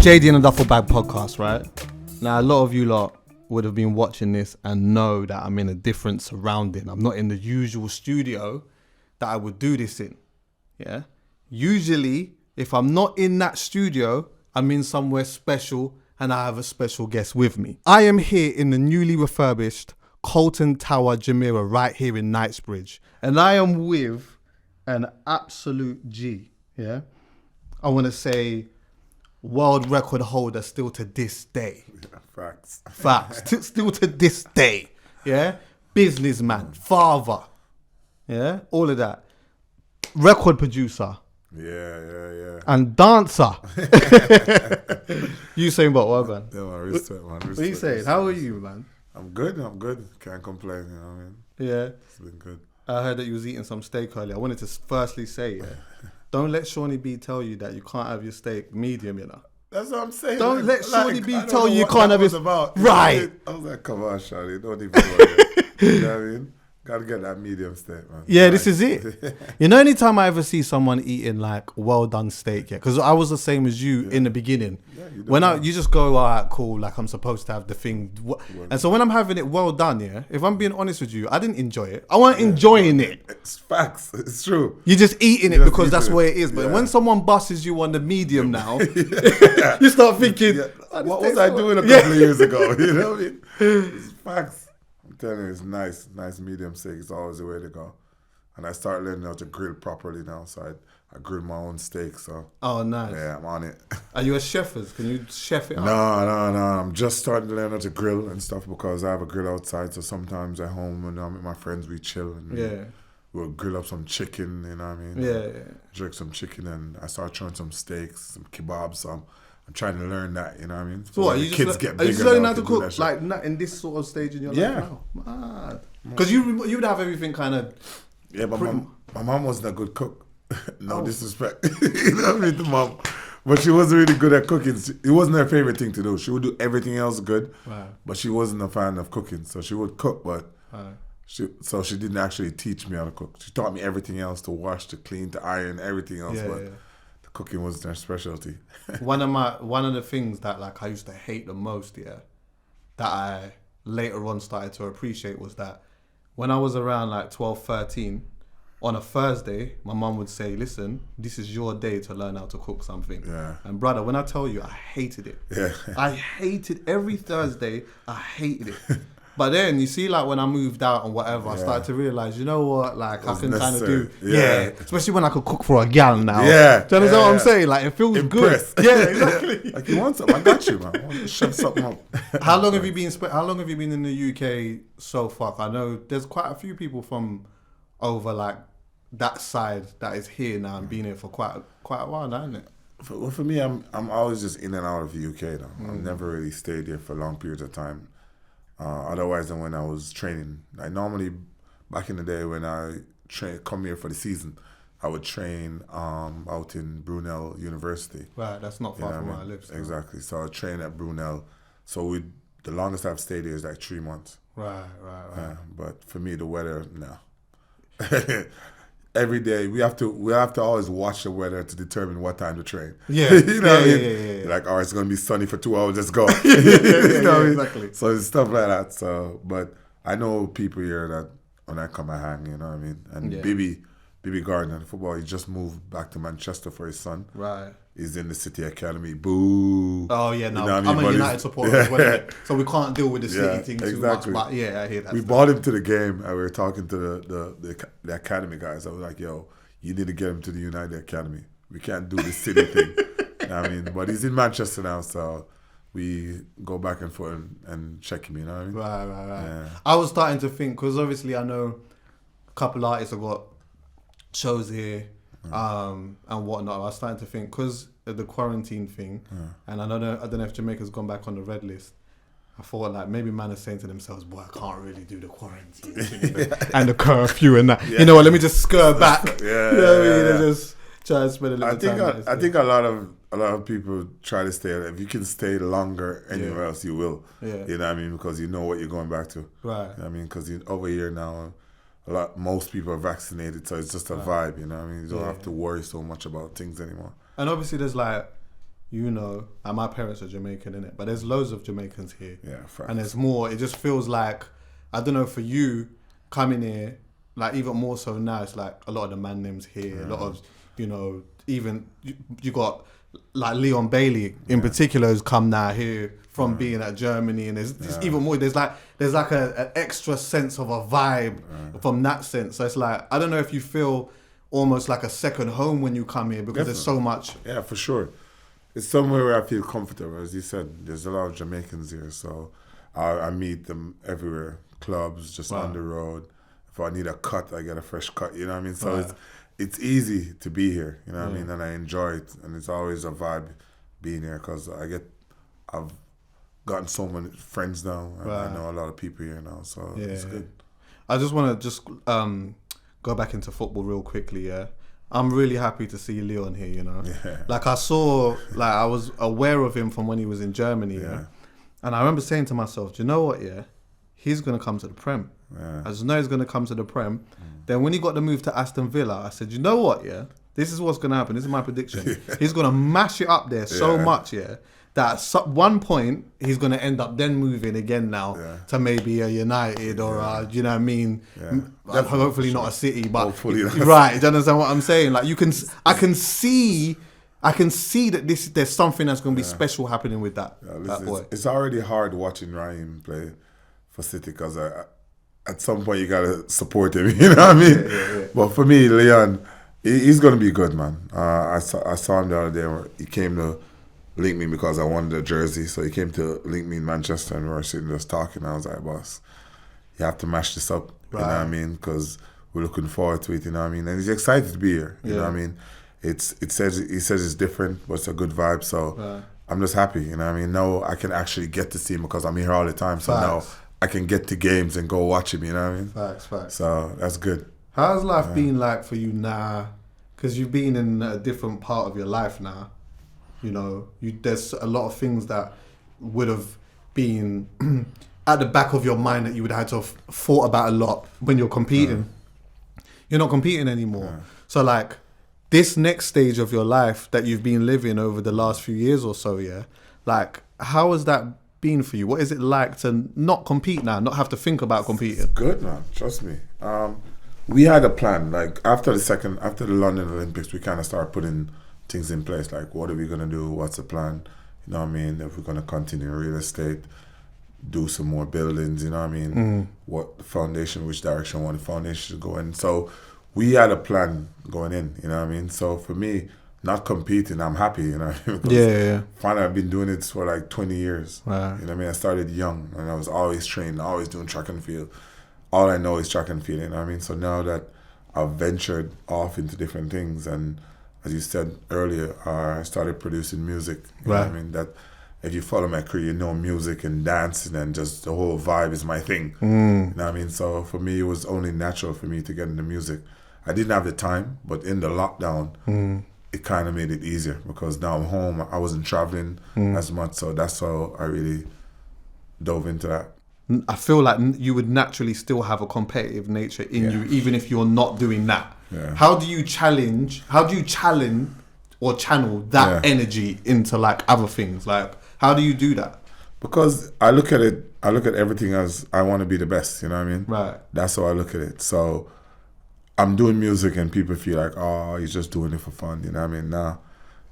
JD and the Duffle Bag podcast, right? Now, a lot of you lot would have been watching this and know that I'm in a different surrounding. I'm not in the usual studio that I would do this in. Yeah. Usually, if I'm not in that studio, I'm in somewhere special and I have a special guest with me. I am here in the newly refurbished Colton Tower Jumeirah right here in Knightsbridge. And I am with an absolute G. Yeah. I want to say world record holder still to this day. Yeah, Facts. Still to this day. Yeah. Businessman, father. Yeah. All of that. Record producer. Yeah. And dancer. Usain Bolt, what, man? Yeah, man, respect, man. What are you saying? How are you, man? I'm good. Can't complain, you know what I mean? Yeah. It's been good. I heard that you was eating some steak earlier. I wanted to firstly say, don't let Shawnee B tell you that you can't have your steak medium, you know. That's what I'm saying. Don't let Shawnee B I tell know you what can't that have was your... about. Right. I was like, come on, Shawnee, don't even worry. You know what I mean? Gotta get that medium steak, man. Yeah, this is it. You know, anytime I ever see someone eating like well done steak, yeah, because I was the same as you in the beginning. Yeah, You just go, all right, cool, like I'm supposed to have the thing. And so when I'm having it well done, yeah, if I'm being honest with you, I didn't enjoy it. I wasn't enjoying it. It's facts. It's true. You're just eating it because that's where it is. But when someone busses you on the medium now, you start thinking, what was I doing a couple of years ago? You know what I mean? It's facts. I'm telling you, it's nice medium steak. It's always the way to go. And I started learning how to grill properly now, so I grill my own steak. So oh, nice. Yeah, I'm on it. Are you a chef? Can you chef it up? No. I'm just starting to learn how to grill and stuff because I have a grill outside. So sometimes at home when I'm with my friends, we chill and we'll grill up some chicken. You know what I mean? Yeah. Jerk some chicken and I start trying some steaks, some kebabs. So I'm trying to learn that, you know what I mean? So what, the kids get bigger. Are you just learning how to cook, like not in this sort of stage in your life now? Because you would have everything kind of... Yeah, but my mom wasn't a good cook. No disrespect. You know what I mean? The mom. But she wasn't really good at cooking. It wasn't her favorite thing to do. She would do everything else good, but she wasn't a fan of cooking. So she would cook, but she didn't actually teach me how to cook. She taught me everything else, to wash, to clean, to iron, everything else. The cooking wasn't her specialty. One of the things that like I used to hate the most, that I later on started to appreciate was that when I was around like 12, 13, on a Thursday, my mum would say, listen, this is your day to learn how to cook something. Yeah. And brother, when I tell you, I hated it. Yeah. I hated every Thursday. I hated it. But then you see, like when I moved out and whatever, I started to realize, you know what, like I can kind of do, especially when I could cook for a gal now. Yeah. Do you understand what I'm saying? Like it feels Impressed. good. Yeah, exactly. Like you want something, I got you, man. I want to shove something up. How long have you been in the UK so far? I know there's quite a few people from over like that side that is here now and been here for quite a while now, isn't it? For me, I'm always just in and out of the UK now. I've never really stayed here for long periods of time. Otherwise than when I was training. I normally, back in the day when I come here for the season, I would train out in Brunel University. Right, that's not far from where I live. So. Exactly. So I train at Brunel. So the longest I've stayed here is like 3 months. Right. But for me, the weather, no. Every day we have to always watch the weather to determine what time to train. Yeah, you know what I mean. Yeah. Like, it's gonna be sunny for 2 hours. Let's go. You know what I mean? Exactly. So it's stuff like that. So, but I know people here that when I come, I hang. You know what I mean? And Bibi Gardner, the football, he just moved back to Manchester for his son. Right. He's in the City Academy. Boo. Oh yeah, no, you know I'm a United supporter as well, so we can't deal with the City thing too much. But yeah, I hear that. We brought him to the game, and we were talking to the Academy guys. I was like, yo, you need to get him to the United Academy. We can't do the City thing. You know what I mean? But he's in Manchester now, so we go back and forth and check him, you know what I mean? Right. Yeah. I was starting to think, because obviously I know a couple of artists have got shows here and whatnot. I was starting to think, because of the quarantine thing, and I don't know if Jamaica's gone back on the red list, I thought like maybe man are saying to themselves, boy, I can't really do the quarantine thing and the curfew and that. You know what, let me just skirt back. Just try to spend a little time. I think a lot of people try to stay. If you can stay longer anywhere else, you will. Yeah. You know what I mean? Because you know what you're going back to. Right. You know what I mean? Because over here now, most people are vaccinated, so it's just a vibe. You know what I mean? You don't have to worry so much about things anymore. And obviously there's like you know, and my parents are Jamaican, innit? But there's loads of Jamaicans here. Yeah, facts. And there's more. It just feels like, I don't know, for you coming here, like even more so now, it's like a lot of the man names here, a lot of, you know, even you got like Leon Bailey in particular who's come now here from being at Germany, and there's even more. There's like an extra sense of a vibe from that sense. So it's like, I don't know if you feel almost like a second home when you come here because there's so much. Yeah, for sure. It's somewhere where I feel comfortable. As you said, there's a lot of Jamaicans here, so I meet them everywhere. Clubs, just on the road. If I need a cut, I get a fresh cut. You know what I mean? So it's easy to be here. You know what I mean? And I enjoy it, and it's always a vibe being here because I've gotten so many friends now, and I know a lot of people here now. So it's good. I just want to go back into football real quickly. Yeah. I'm really happy to see Leon here, you know. Yeah. Like I was aware of him from when he was in Germany, and I remember saying to myself, do you know what, he's going to come to the Prem. Yeah. I just know he's going to come to the Prem. Then when he got the move to Aston Villa, I said, you know what, this is what's going to happen. This is my prediction. He's going to mash it up there so much, that at one point he's going to end up then moving again now to maybe a United or you know what I mean? Hopefully not a City, but right. Do you understand what I'm saying? Like I can see that there's something that's going to be special happening with that boy. It's already hard watching Raheem play for City because at some point you gotta support him. You know what I mean? Yeah. But for me, Leon, he's gonna be good, man. I saw him the other day. Where he came to link me because I wanted a jersey, so he came to link me in Manchester, and we were sitting just talking. I was like, boss, you have to mash this up. You know what I mean? Because we're looking forward to it. You know what I mean? And he's excited to be here. You know what I mean? He says it's different, but it's a good vibe. So I'm just happy. You know what I mean? Now I can actually get to see him because I'm here all the time. So now I can get to games and go watch him. You know what I mean? Facts. So that's good. How's life been like for you now? Because you've been in a different part of your life now. You know, there's a lot of things that would have been at the back of your mind that you would have had to have thought about a lot when you're competing. You're not competing anymore. So like this next stage of your life that you've been living over the last few years or so, like how has that been for you? What is it like to not compete now, not have to think about competing? It's good, man. Trust me. We had a plan. Like after the London Olympics, we kind of started putting things in place. Like, what are we gonna do? What's the plan? You know what I mean? If we're gonna continue real estate, do some more buildings. You know what I mean? What the foundation? Which direction? What the foundation should go in? So we had a plan going in. You know what I mean? So for me, not competing, I'm happy. You know what I mean? Finally, I've been doing it for like 20 years. Wow. You know what I mean? I started young, and I was always trained, always doing track and field. All I know is track and field. You know what I mean? So now that I've ventured off into different things, and as you said earlier, I started producing music. You know what I mean? That if you follow my career, you know music and dancing and just the whole vibe is my thing. You know what I mean? So for me, it was only natural for me to get into music. I didn't have the time, but in the lockdown, it kind of made it easier because now I'm home. I wasn't traveling as much, so that's how I really dove into that. I feel like you would naturally still have a competitive nature in you, even if you're not doing that. Yeah. How do you challenge or channel that energy into like other things? Like, how do you do that? Because I look at everything as I want to be the best, you know what I mean? Right. That's how I look at it. So I'm doing music and people feel like, oh, he's just doing it for fun, you know what I mean? Nah.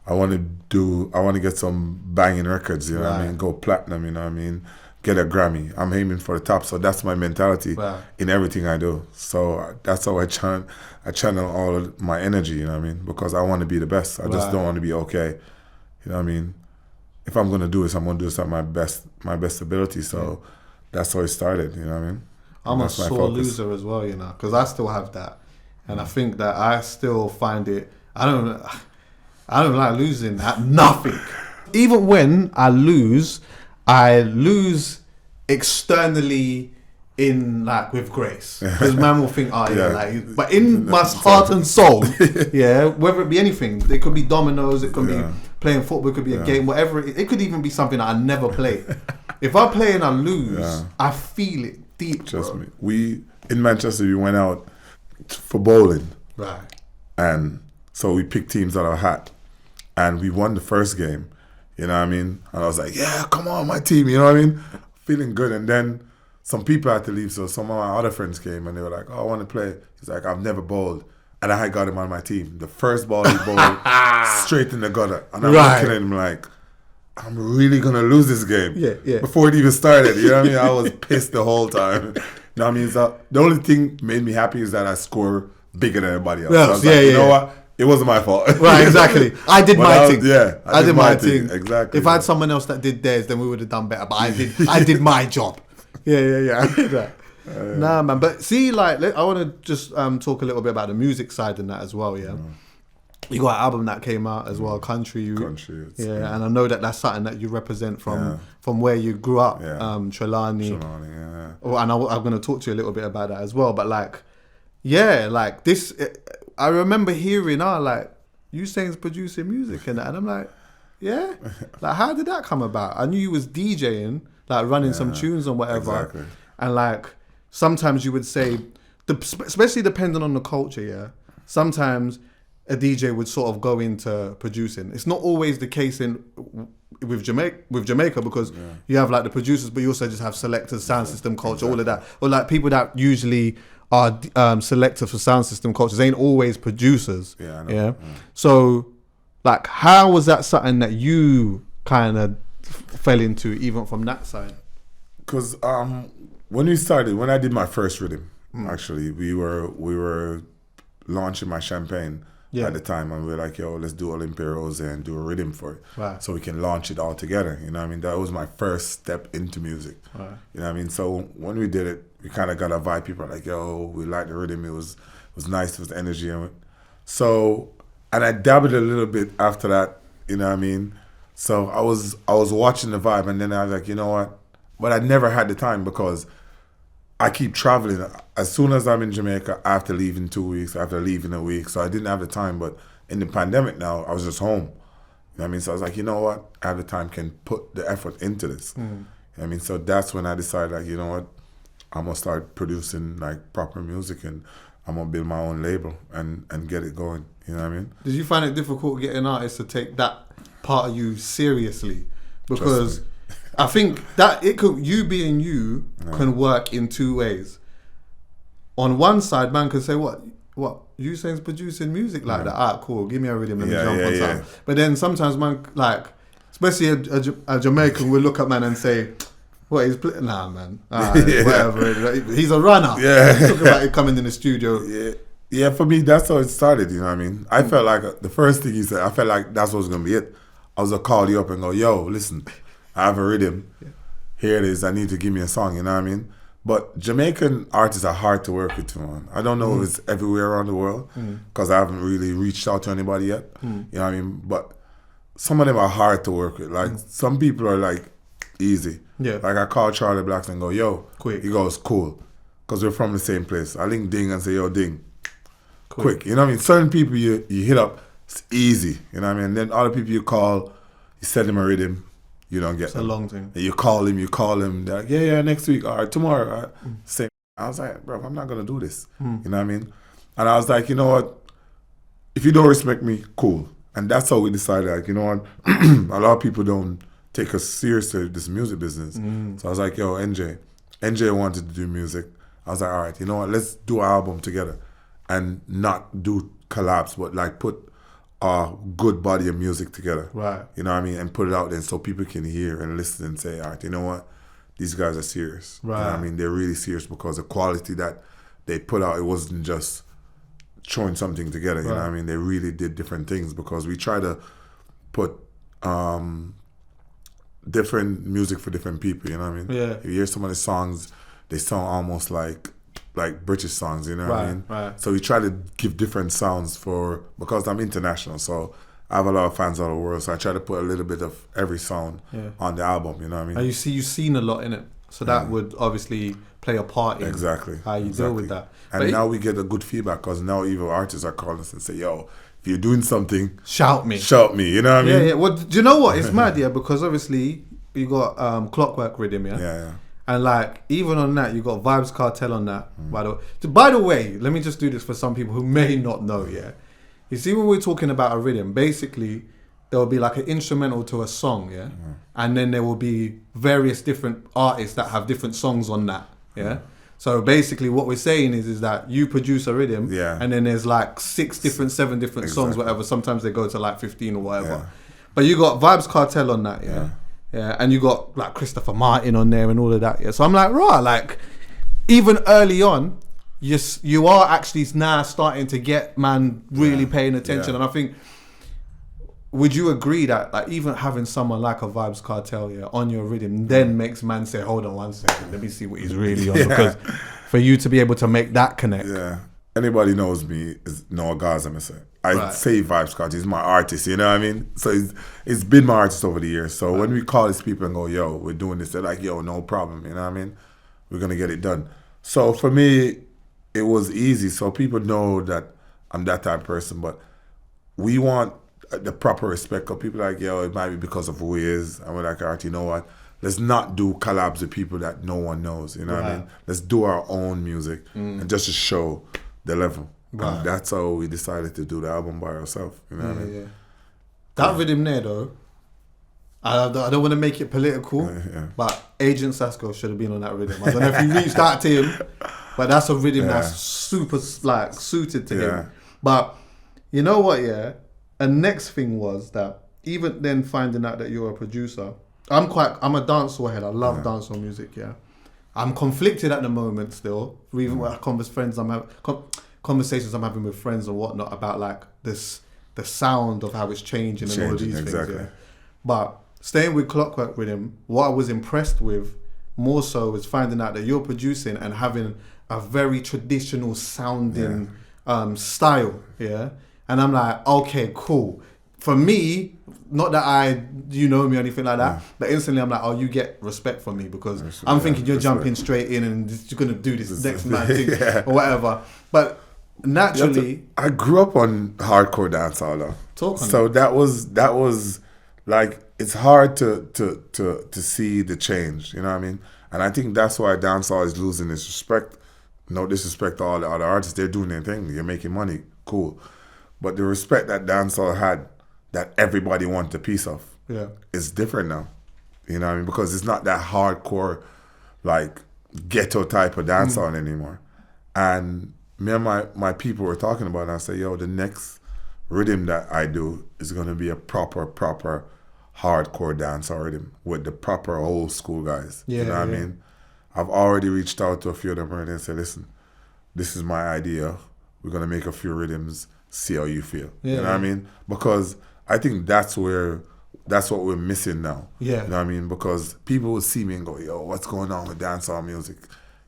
I want to get some banging records, you know what I mean? Go platinum, you know what I mean? Get a Grammy. I'm aiming for the top, so that's my mentality in everything I do. So that's how I channel all of my energy, you know what I mean? Because I want to be the best. I just don't want to be okay, you know what I mean? If I'm gonna do this, I'm gonna do this at my best ability. So that's how it started, you know what I mean? I'm a sore loser as well, you know, because I still have that, and I think that I still find it. I don't like losing at nothing. Even when I lose externally in like with grace, because man will think, but in my heart and soul, whether it be anything, it could be dominoes, it could be playing football, it could be a game, whatever. It could even be something that I never play. If I play and I lose, I feel it deep. Trust me. We in Manchester, we went out for bowling, right? And so we picked teams out of a hat, and we won the first game. You know what I mean? And I was like, yeah, come on, my team. You know what I mean? Feeling good. And then some people had to leave. So some of my other friends came and they were like, oh, I want to play. He's like, I've never bowled. And I had got him on my team. The first ball he bowled straight in the gutter. And I'm looking at him like, I'm really going to lose this game. Yeah. Before it even started. You know what I mean? I was pissed the whole time. You know what I mean? So the only thing made me happy is that I score bigger than everybody else. So I was like, you know what? It wasn't my fault. Right, exactly. I did my thing. Yeah, I did my thing. Exactly. If I had someone else that did theirs, then we would have done better. But I did my job. Yeah. I did that. Nah, man. But see, like, I want to just talk a little bit about the music side and that as well. Yeah. You got an album that came out as well, Country. And I know that that's something that you represent from where you grew up, Trelawney. Oh, and I'm going to talk to you a little bit about that as well. But like, like this, I remember hearing, like, Usain's producing music and that, and I'm like, like, how did that come about? I knew you was DJing, like running some tunes and whatever, and like sometimes you would say, especially depending on the culture, sometimes a DJ would sort of go into producing. It's not always the case with Jamaica because you have like the producers, but you also just have selectors, sound system culture, all of that, or like people that usually are selectors for sound system cultures ain't always producers. Yeah, I know. So, like, how was that something that you kind of fell into, even from that side? Because when I did my first rhythm, actually, we were launching my champagne at the time, and we were like, yo, let's do Olympia Rose and do a rhythm for it, so we can launch it all together. You know what I mean? That was my first step into music. You know what I mean? So when we did it, we kind of got a vibe. People are like, yo, we like the rhythm. It was nice. It was energy. And I dabbled a little bit after that. You know what I mean? So I was watching the vibe, and then I was like, you know what? But I never had the time because I keep traveling. As soon as I'm in Jamaica, I have to leave in 2 weeks. I have to leave in a week. So I didn't have the time. But in the pandemic now, I was just home. You know what I mean? So I was like, you know what? I have the time, can put the effort into this. You know what I mean? So that's when I decided, like, you know what? I'm going to start producing like proper music, and I'm going to build my own label and get it going. You know what I mean? Did you find it difficult getting artists to take that part of you seriously? Because I think that you being you can work in two ways. On one side, man can say, what? Usain's producing music like that. Alright, cool. Give me a rhythm, let me jump on something. But then sometimes, man, like, especially a Jamaican will look at man and say, what, he's playing? Nah, man. Whatever. He's a runner. Talk about it coming in the studio. Yeah, for me, that's how it started, you know what I mean? I felt like the first thing he said, I felt like that's what was going to be it. I was going to call you up and go, yo, listen, I have a rhythm. Here it is. I need to give me a song, you know what I mean? But Jamaican artists are hard to work with, man. I don't know if it's everywhere around the world because I haven't really reached out to anybody yet. You know what I mean? But some of them are hard to work with. Like, some people are like, easy. Like, I call Charlie Blacks and go, yo. Quick. He goes, cool. Because we're from the same place. I link Ding and say, yo, Ding. Quick. You know what I mean? Certain people you hit up, it's easy. You know what I mean? And then other people you call, you send them a rhythm, you don't get them. It's a long thing. And you call him, they're like, yeah, next week, all right, tomorrow. All right. Same. I was like, bro, I'm not going to do this. You know what I mean? And I was like, you know what? If you don't respect me, cool. And that's how we decided, like, you know what? A lot of people don't take us seriously, this music business. So I was like, yo, NJ wanted to do music. I was like, all right, you know what? Let's do an album together and not do collabs, but like put a good body of music together. Right. You know what I mean? And put it out there so people can hear and listen and say, all right, you know what? These guys are serious. Right. You know what I mean? They're really serious because the quality that they put out, it wasn't just throwing something together. You know what I mean? They really did different things because we try to put different music for different people. You know what I mean? Yeah. If you hear some of the songs, they sound almost like British songs, you know what I mean? Right. So we try to give different sounds because I'm international, so I have a lot of fans all over the world, so I try to put a little bit of every sound on the album, you know what I mean? And you've seen a lot in it, so that would obviously play a part in how you deal with that. And now we get a good feedback because now even artists are calling us and say, yo, if you're doing something, shout me, you know what I mean? Yeah. Well, do you know what? It's mad, because obviously you got Clockwork Rhythm, Yeah. And like, even on that, you got Vibes Cartel on that, by the way, let me just do this for some people who may not know, You see, when we're talking about a rhythm, basically, there will be like an instrumental to a song, yeah? And then there will be various different artists that have different songs on that, yeah? So basically what we're saying is that you produce a rhythm, and then there's like 7 different songs, whatever. Sometimes they go to like 15 or whatever. Yeah. But you got Vibes Cartel on that, yeah? And you got like Christopher Martin on there and all of that, yeah? So I'm like, right, like, even early on, you are actually now starting to get man really paying attention. And I think, would you agree that like even having someone like a Vibes Cartel on your rhythm then makes man say, hold on 1 second, let me see what he's really on? Because for you to be able to make that connect. Yeah. Anybody knows me is Noah Gaza, I say Vibes Cartel, he's my artist, you know what I mean? So it's been my artist over the years. So when we call these people and go, yo, we're doing this, they're like, yo, no problem, you know what I mean? We're gonna get it done. So for me, it was easy. So people know that I'm that type of person, but we want the proper respect of people like, yo, it might be because of who he is. And we're like, all right, you know what? Let's not do collabs with people that no one knows, you know what I mean? Let's do our own music and just to show the level. And that's how we decided to do the album by ourselves, you know what I mean? Yeah. That rhythm there, though, I don't want to make it political, but Agent Sasco should have been on that rhythm. I don't know if you reached out to him, but that's a rhythm that's super like suited to him. But you know what, And next thing was that even then finding out that you're a producer, I'm a dancehall head. I love dancehall music, I'm conflicted at the moment still, even with conversations I'm having with friends and whatnot about like the sound of how it's changing and all of these things. But staying with Clockwork Rhythm, what I was impressed with more so was finding out that you're producing and having a very traditional sounding style, And I'm like, okay, cool. For me, not that you know me or anything like that, but instantly I'm like, oh, you get respect from me because I'm thinking you're jumping straight in and you're going to do this next man thing or whatever. But naturally... I grew up on hardcore dancehall though. So that was like, it's hard to see the change, you know what I mean? And I think that's why dancehall is losing its respect. No disrespect to all the other artists. They're doing their thing. You're making money. Cool. But the respect that dancehall had, that everybody wanted a piece of, is different now. You know what I mean? Because it's not that hardcore, like, ghetto type of dancehall anymore. And me and my people were talking about it, and I said, yo, the next rhythm that I do is going to be a proper hardcore dancehall rhythm with the proper old school guys. You know what I mean? I've already reached out to a few of them and said, listen, this is my idea. We're going to make a few rhythms, see how you feel. You know what I mean? Because I think that's what we're missing now. You know what I mean? Because people will see me and go, yo, what's going on with dancehall music?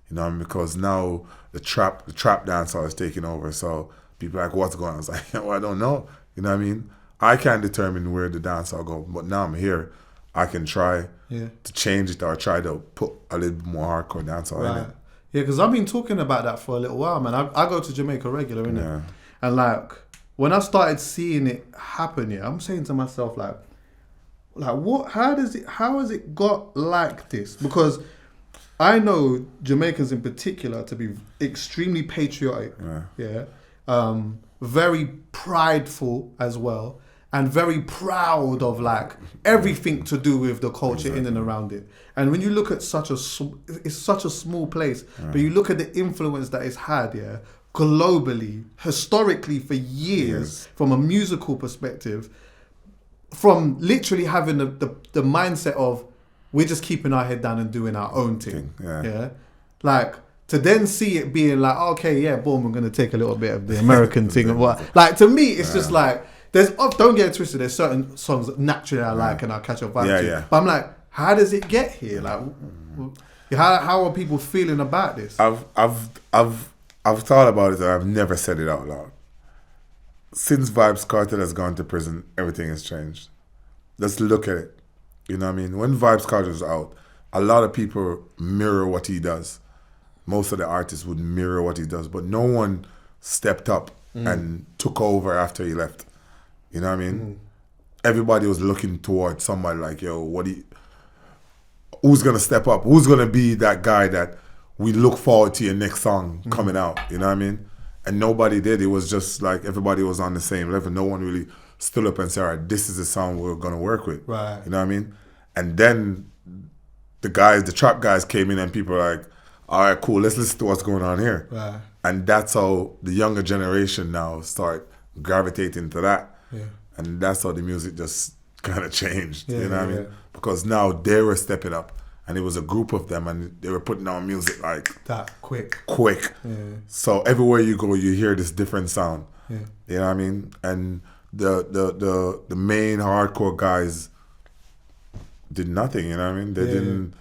You know what I mean? Because now the trap dancehall is taking over. So people are like, what's going on? I was like, well, I don't know. You know what I mean? I can't determine where the dancehall go, but now I'm here. I can try to change it or try to put a little bit more hardcore dancehall in it. Yeah, because I've been talking about that for a little while, man. I go to Jamaica regular, innit? And like, when I started seeing it happen, I'm saying to myself, like what? How has it got like this? Because I know Jamaicans in particular to be extremely patriotic, very prideful as well, and very proud of like everything to do with the culture in and around it. And when you look at it's such a small place, but you look at the influence that it's had, globally, historically for years, from a musical perspective, from literally having the mindset of we're just keeping our head down and doing our own thing. Like to then see it being like, okay, boom, we're gonna take a little bit of the American thing and what. Like to me, it's just like don't get it twisted. There's certain songs that naturally I like and I catch a vibe to. But I'm like, how does it get here? Like, how are people feeling about this? I've thought about it and I've never said it out loud. Since Vibes Cartel has gone to prison, everything has changed. Let's look at it. You know what I mean? When Vibes Cartel was out, a lot of people mirror what he does. Most of the artists would mirror what he does, but no one stepped up and took over after he left. You know what I mean? Everybody was looking towards somebody like, yo, who's going to step up? Who's going to be that guy that we look forward to your next song coming out? You know what I mean? And nobody did. It was just like everybody was on the same level. No one really stood up and said, all right, this is the sound we're going to work with. Right. You know what I mean? And then the trap guys came in and people were like, all right, cool, let's listen to what's going on here. Right. And that's how the younger generation now start gravitating to that. Yeah. And that's how the music just kind of changed. Yeah, you know what I mean? Because now they were stepping up. And it was a group of them, and they were putting out music like that quick. Yeah. So everywhere you go, you hear this different sound. Yeah. You know what I mean? And the main hardcore guys did nothing. You know what I mean? They didn't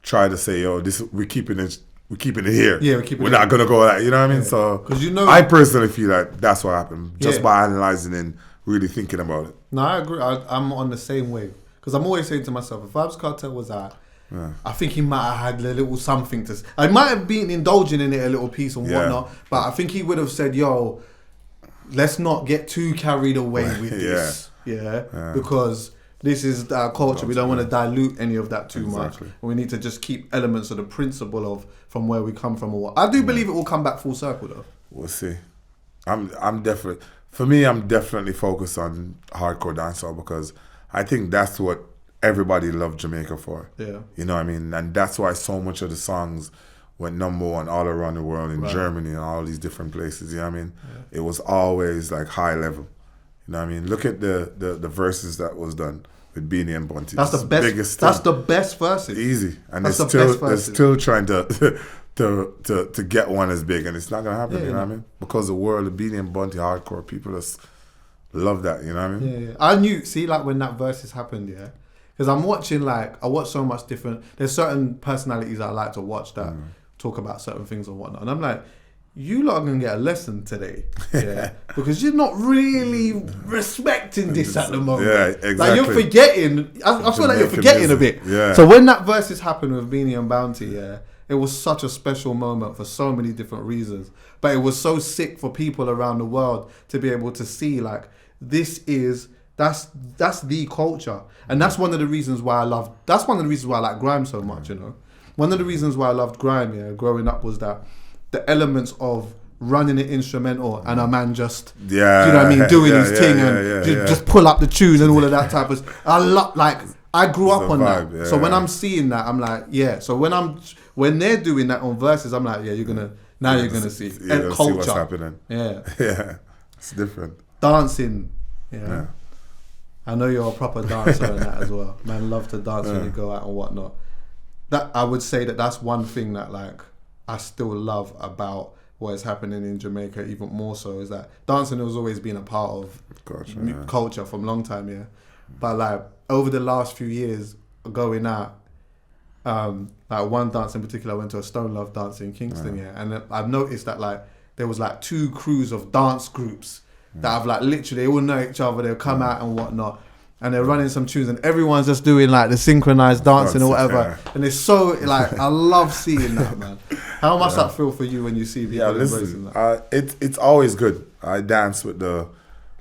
try to say, "Yo, this we're keeping it here. Yeah, we're not gonna go that." You know what I mean? So, because I personally feel like that's what happened just by analyzing and really thinking about it. No, I agree. I'm on the same wave because I'm always saying to myself, if Vybz Kartel was out. Yeah. I think he might have had a little something to. I might have been indulging in it a little piece and whatnot, but I think he would have said, "Yo, let's not get too carried away with this, because this is our culture. We don't want to dilute any of that too much. We need to just keep elements of the principle of from where we come from or what." I do believe it will come back full circle though. We'll see. I'm definitely, for me, I'm definitely focused on hardcore dancehall because I think that's what everybody loved Jamaica for. Yeah. You know what I mean? And that's why so much of the songs went number one all around the world, in Germany and all these different places. You know what I mean? Yeah. It was always like high level. You know what I mean? Look at the verses that was done with Beanie and Bunty. That's the best. Biggest that's the best verses. Easy. And they're still trying to get one as big, and it's not gonna happen. You know what I mean? Because the world of Beanie and Bunty hardcore people just love that. You know what I mean? Yeah. I knew. See, like when that verses happened, yeah. Because I'm watching, I watch so much different. There's certain personalities I like to watch that talk about certain things and whatnot, and I'm like, you lot are gonna get a lesson today, yeah, because you're not really respecting this at the moment. Yeah, exactly. Like you're forgetting. I feel like you're forgetting a bit. Yeah. So when that verses happened with Beanie and Bounty, yeah, it was such a special moment for so many different reasons. But it was so sick for people around the world to be able to see this is. That's the culture, and that's one of the reasons why I like grime so much. You know, one of the reasons why I loved grime, growing up was that the elements of running it instrumental and a man just, you know what I mean, doing his thing and just pull up the tune and all of that type of. I grew up on that, so when I'm seeing that, I'm like, So when they're doing that on verses, I'm like, you're gonna see and culture, see what's happening. Yeah, it's different. Dancing, yeah. I know you're a proper dancer and that as well. Man, love to dance when you go out and whatnot. That I would say that's one thing that I still love about what is happening in Jamaica even more so is that dancing has always been a part of culture from a long time, yeah. But over the last few years going out, one dance in particular, I went to a Stone Love dance in Kingston, and I've noticed that there was 2 crews of dance groups that have literally, they all know each other, they'll come out and whatnot, and they're running some tunes and everyone's just doing the synchronized dancing or whatever, and it's so I love seeing that, man. How must that feel for you when you see people embracing that? It's always good. I dance with the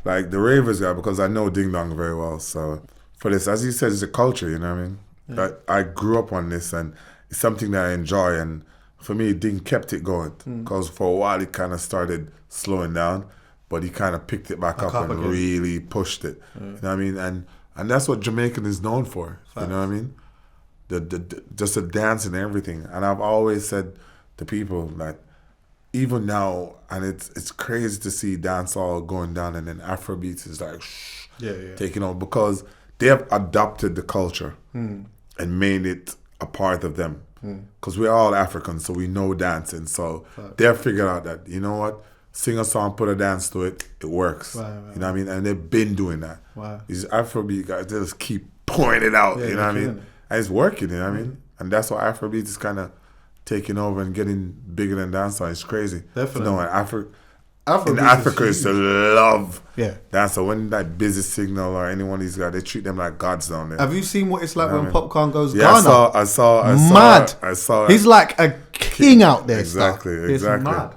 ravers guy because I know Ding Dong very well, so for this, as you said, it's a culture, you know what I mean? I grew up on this and it's something that I enjoy, and for me Ding kept it going because for a while it kind of started slowing down, but he kind of picked it back up and again. Really pushed it. You know what I mean? And that's what Jamaican is known for. Facts. You know what I mean? The just the dance and everything. And I've always said to people even now, and it's crazy to see dancehall going down, and then Afrobeats is taking on, because they have adopted the culture and made it a part of them. Because we're all Africans, so we know dancing. So they've figured out that, you know what? Sing a song, put a dance to it, it works. Right. You know what I mean? And they've been doing that. Wow. These Afrobeat guys, they just keep pouring it out, you know what I mean? And it's working, you know what I mean? And that's why Afrobeat is kind of taking over and getting bigger than dancehall. It's crazy. Definitely. In Africa, it's to love dancehall. When Busy Signal or any one of these guys, they treat them like gods down there. Have you seen what it's like when Popcorn goes Ghana? I saw. Mad. I saw. He's like a king out there. Exactly. It's mad.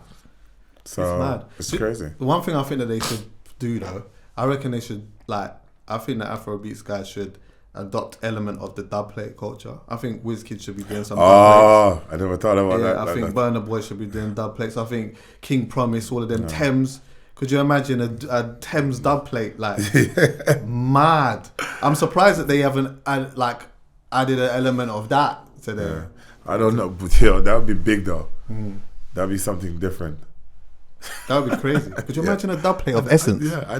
So it's mad. It's crazy. The one thing I think that they should do though, I reckon they should I think that Afrobeats guys should adopt element of the dub plate culture. I think WizKid should be doing some dub plates. I never thought about that. I think Burna Boy should be doing dub plates. I think King Promise, all of them, Thames Could you imagine a Thames dub plate? Like, mad. I'm surprised that they haven't added an element of that to them. Yeah. I don't know, but yo, that would be big though. That would be something different. That would be crazy. Could you imagine a dub plate of Essence? I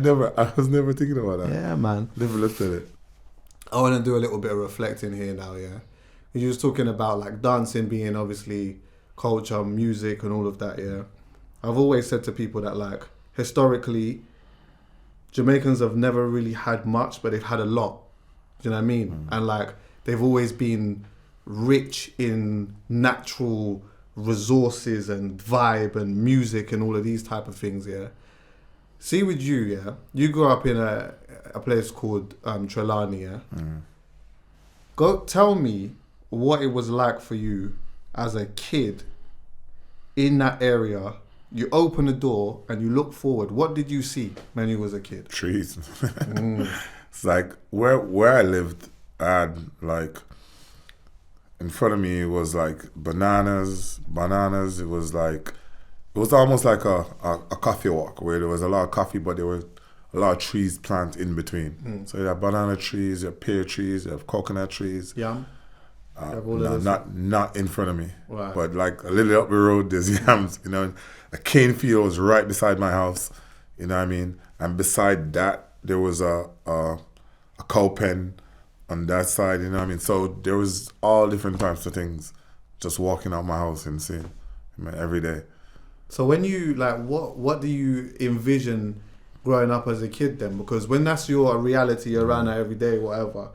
was never thinking about that. Yeah, man. Never looked at it. I want to do a little bit of reflecting here now, yeah. You was talking about like dancing being obviously culture, music and all of that, yeah. I've always said to people that like historically Jamaicans have never really had much, but they've had a lot. Do you know what I mean? And like they've always been rich in natural resources and vibe and music and all of these type of things, yeah. See with you, yeah, you grew up in a place called Trelawney, yeah. Go tell me what it was like for you as a kid in that area. You open the door and you look forward. What did you see when you was a kid? Trees. It's like where I lived, I had like in front of me it was like bananas. It was almost like a coffee walk where there was a lot of coffee, but there were a lot of trees planted in between. So you have banana trees, you have pear trees, you have coconut trees. Yam? Not in front of me, right. But like a little up the road, there's yams. You know, a cane field was right beside my house. You know what I mean? And beside that, there was a cow pen on that side. You know what I mean? So there was all different types of things. Just walking out my house and seeing, every day. So when you like, what do you envision growing up as a kid then? Because when that's your reality around that every day, whatever.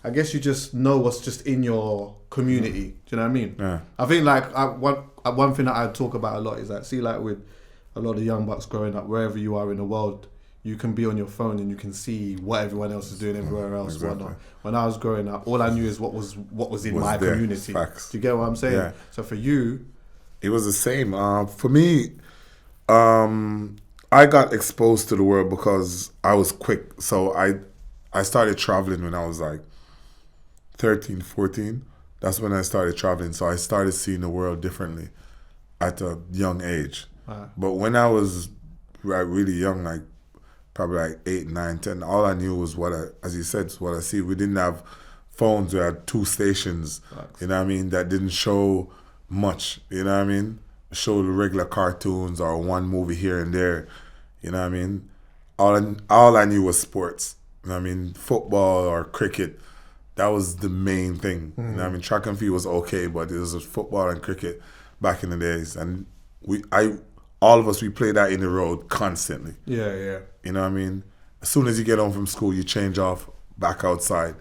I guess you just know what's just in your community. Do you know what I mean? Yeah. I think like one thing that I talk about a lot is like, see, like with a lot of young bucks growing up, wherever you are in the world, you can be on your phone and you can see what everyone else is doing everywhere else. Exactly. Whatnot. When I was growing up, all I knew is what was in my there. community. Facts. Do you get what I'm saying? Yeah. So for you, it was the same. For me, I got exposed to the world because I was quick. So I started traveling when I was like 13, 14. That's when I started traveling. So I started seeing the world differently at a young age. But when I was really young, like probably like 8, 9, 10, all I knew was as you said, what I see. We didn't have phones. We had 2 stations, you know what I mean, that didn't show much, you know what I mean? Show the regular cartoons or one movie here and there, you know what I mean? All I knew was sports, you know what I mean? Football or cricket. That was the main thing. You know what I mean? Track and field was okay, but it was football and cricket back in the days. And all of us, we played that in the road constantly. Yeah. You know what I mean? As soon as you get home from school, you change off back outside.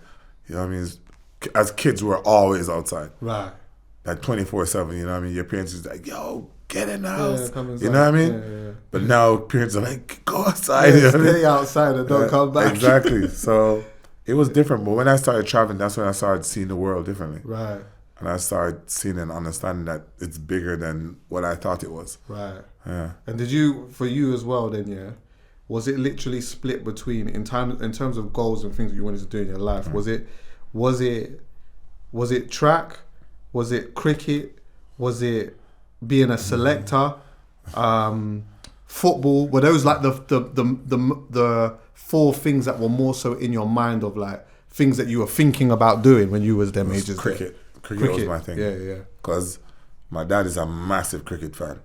You know what I mean? As kids, we're always outside. Right. Like 24/7, you know what I mean? Your parents is like, yo, get in the house. Come inside. You know what I mean? Yeah. But now parents are like, go outside. You know what I mean? Stay outside and don't come back. Exactly. So it was different. But when I started traveling, that's when I started seeing the world differently. Right. And I started seeing and understanding that it's bigger than what I thought it was. Right. Yeah. And for you as well then, yeah, was it literally split between, in terms of goals and things that you wanted to do in your life, was it track? Was it cricket? Was it being a selector? Football? Were those like the 4 things that were more so in your mind of like things that you were thinking about doing when you was them ages? Cricket. Cricket was my thing. Yeah. Because my dad is a massive cricket fan.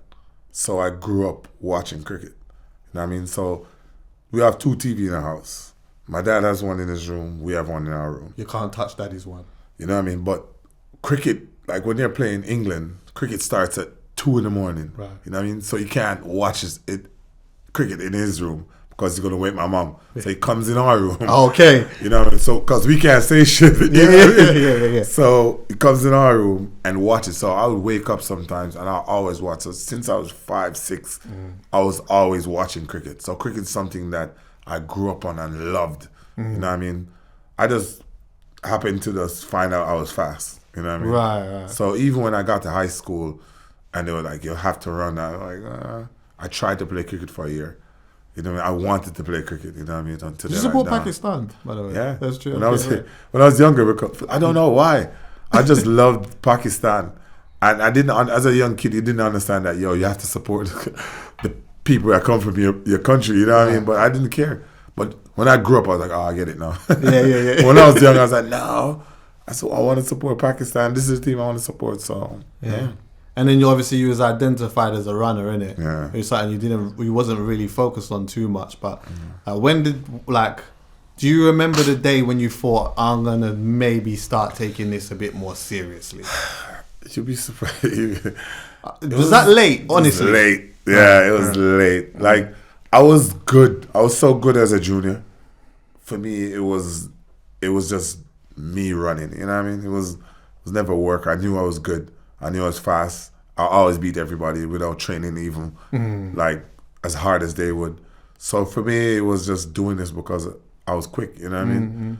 So I grew up watching cricket. You know what I mean? So we have 2 TV in the house. My dad has one in his room. We have one in our room. You can't touch daddy's one. You know what I mean? But cricket, like when they're playing England, cricket starts at 2 a.m. Right. You know what I mean? So you can't watch cricket in his room because he's going to wake my mom. So he comes in our room. Okay. You know what I mean? So, because we can't say shit. Yeah. So he comes in our room and watches. So I would wake up sometimes and I'll always watch. So since I was 5, 6, I was always watching cricket. So cricket's something that I grew up on and loved. You know what I mean? I just happened to just find out I was fast. You know what I mean? Right. So even when I got to high school and they were like, you'll have to run that, I'm like, I tried to play cricket for a year. You know what I mean? I wanted to play cricket, you know what I mean? Until Did you support Pakistan, by the way? Yeah. That's true. When I was younger, because I don't know why. I just loved Pakistan. And I didn't, as a young kid, you didn't understand that, you have to support the people that come from your country, you know what I mean? But I didn't care. But when I grew up, I was like, oh, I get it now. Yeah. When I was young, I was like, no. I want to support Pakistan. This is the team I want to support. So, yeah. And then you was identified as a runner, innit? Yeah. It was something you wasn't really focused on too much. But when did, do you remember the day when you thought, I'm going to maybe start taking this a bit more seriously? You'd be surprised. Was that late, honestly? It was late. Yeah, it was late. Like, I was good. I was so good as a junior. For me, it was just me running. You know what I mean? It was never work. I knew I was good. I knew I was fast. I always beat everybody without training even, like, as hard as they would. So for me, it was just doing this because I was quick. You know what I mean?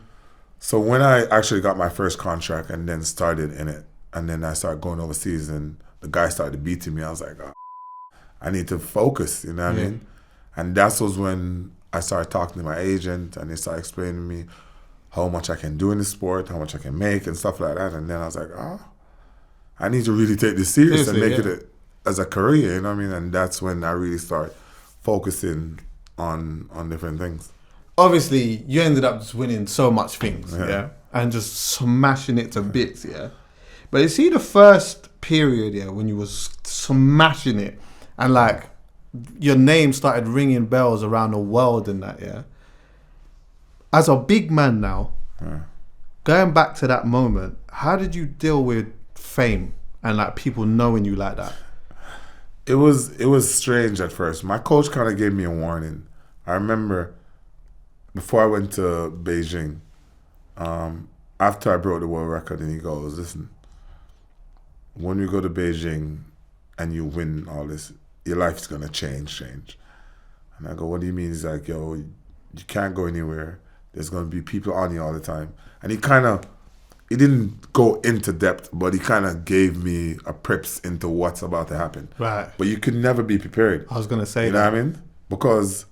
So when I actually got my first contract and then started in it, and then I started going overseas and the guy started beating me, I was like, oh, I need to focus, you know what I mean? And that was when I started talking to my agent and they started explaining to me how much I can do in the sport, how much I can make and stuff like that. And then I was like, oh, I need to really take this serious and make it as a career, you know what I mean? And that's when I really started focusing on different things. Obviously, you ended up just winning so much things, and just smashing it to bits, But you see the first period, when you was smashing it and like your name started ringing bells around the world and that, As a big man now, going back to that moment, how did you deal with fame and like people knowing you like that? It was strange at first. My coach kind of gave me a warning. I remember before I went to Beijing, after I broke the world record, and he goes, listen, when you go to Beijing and you win all this, your life's going to change. And I go, what do you mean? He's like, yo, you can't go anywhere. There's going to be people on you all the time. And he didn't go into depth, but he kind of gave me a preps into what's about to happen. Right. But you could never be prepared. I was going to say You know what I mean? Because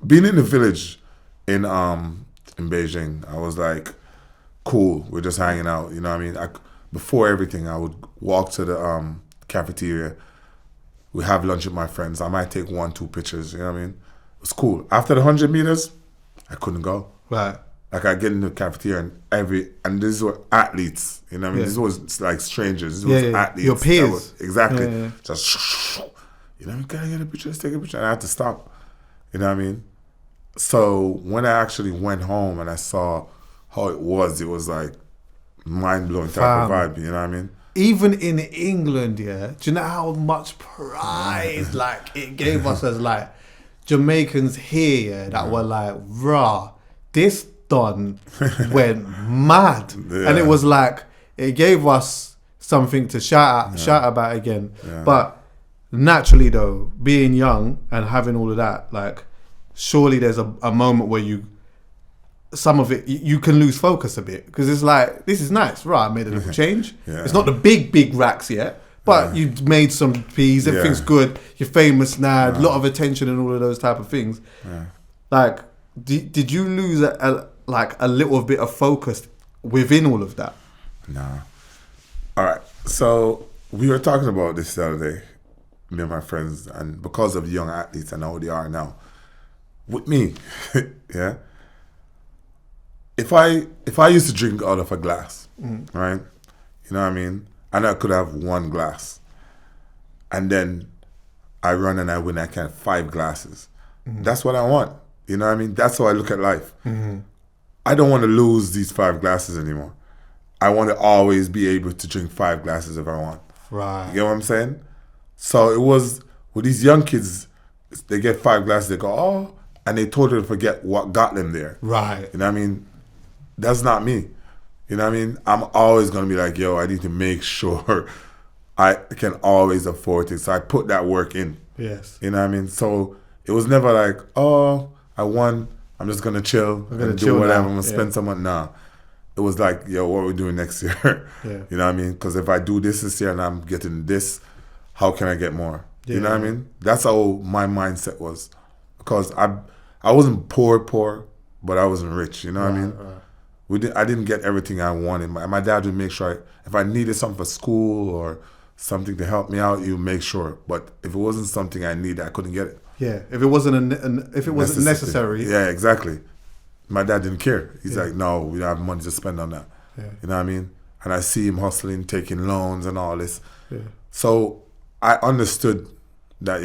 being in the village in Beijing, I was like, cool, we're just hanging out, you know what I mean? Before everything, I would walk to the cafeteria. We have lunch with my friends. I might take 1-2 pictures, you know what I mean? It was cool. After the 100 meters, I couldn't go. Right. Like, I get in the cafeteria and these were athletes, you know what I mean? This was like strangers. This was athletes. Your peers. Exactly. Just, you know, can I get a picture? Let's take a picture. And I had to stop, you know what I mean? So when I actually went home and I saw how it was like mind-blowing type of vibe, you know what I mean? Even in England, do you know how much pride like it gave us as like Jamaicans here that were like, rah, this Don went mad. And it was like, it gave us something to shout about again. But naturally though, being young and having all of that, like, surely there's a moment where some of it, you can lose focus a bit. Because it's like, this is nice. Right, I made a little change. It's not the big racks yet. But you've made some P's, everything's good. You're famous now, a lot of attention and all of those type of things. Like, did you lose a little bit of focus within all of that? Nah. All right. So we were talking about this the other day, me and my friends, and because of young athletes, I know who they are now. With me, if I used to drink out of a glass, right? You know what I mean? And I could have 1 glass. And then I run and I win, I can have 5 glasses. That's what I want. You know what I mean? That's how I look at life. I don't want to lose these 5 glasses anymore. I want to always be able to drink 5 glasses if I want. Right. You get what I'm saying? So it was with these young kids, they get 5 glasses, they go, oh, and they totally forget what got them there. Right. You know what I mean? That's not me. You know what I mean? I'm always going to be like, yo, I need to make sure I can always afford it. So I put that work in. Yes. You know what I mean? So it was never like, oh, I won, I'm just going to chill and do whatever. I'm going to spend some money. Nah. It was like, yo, what are we doing next year? You know what I mean? Because if I do this year and I'm getting this, how can I get more? You know what I mean? That's how my mindset was. Because I wasn't poor, but I wasn't rich. You know what I mean? I didn't get everything I wanted. My dad would make sure if I needed something for school or something to help me out, he would make sure. But if it wasn't something I needed, I couldn't get it. Yeah, if it wasn't if it wasn't necessary. Yeah, exactly. My dad didn't care. He's like, no, we don't have money to spend on that. Yeah. You know what I mean? And I see him hustling, taking loans and all this. Yeah. So I understood that,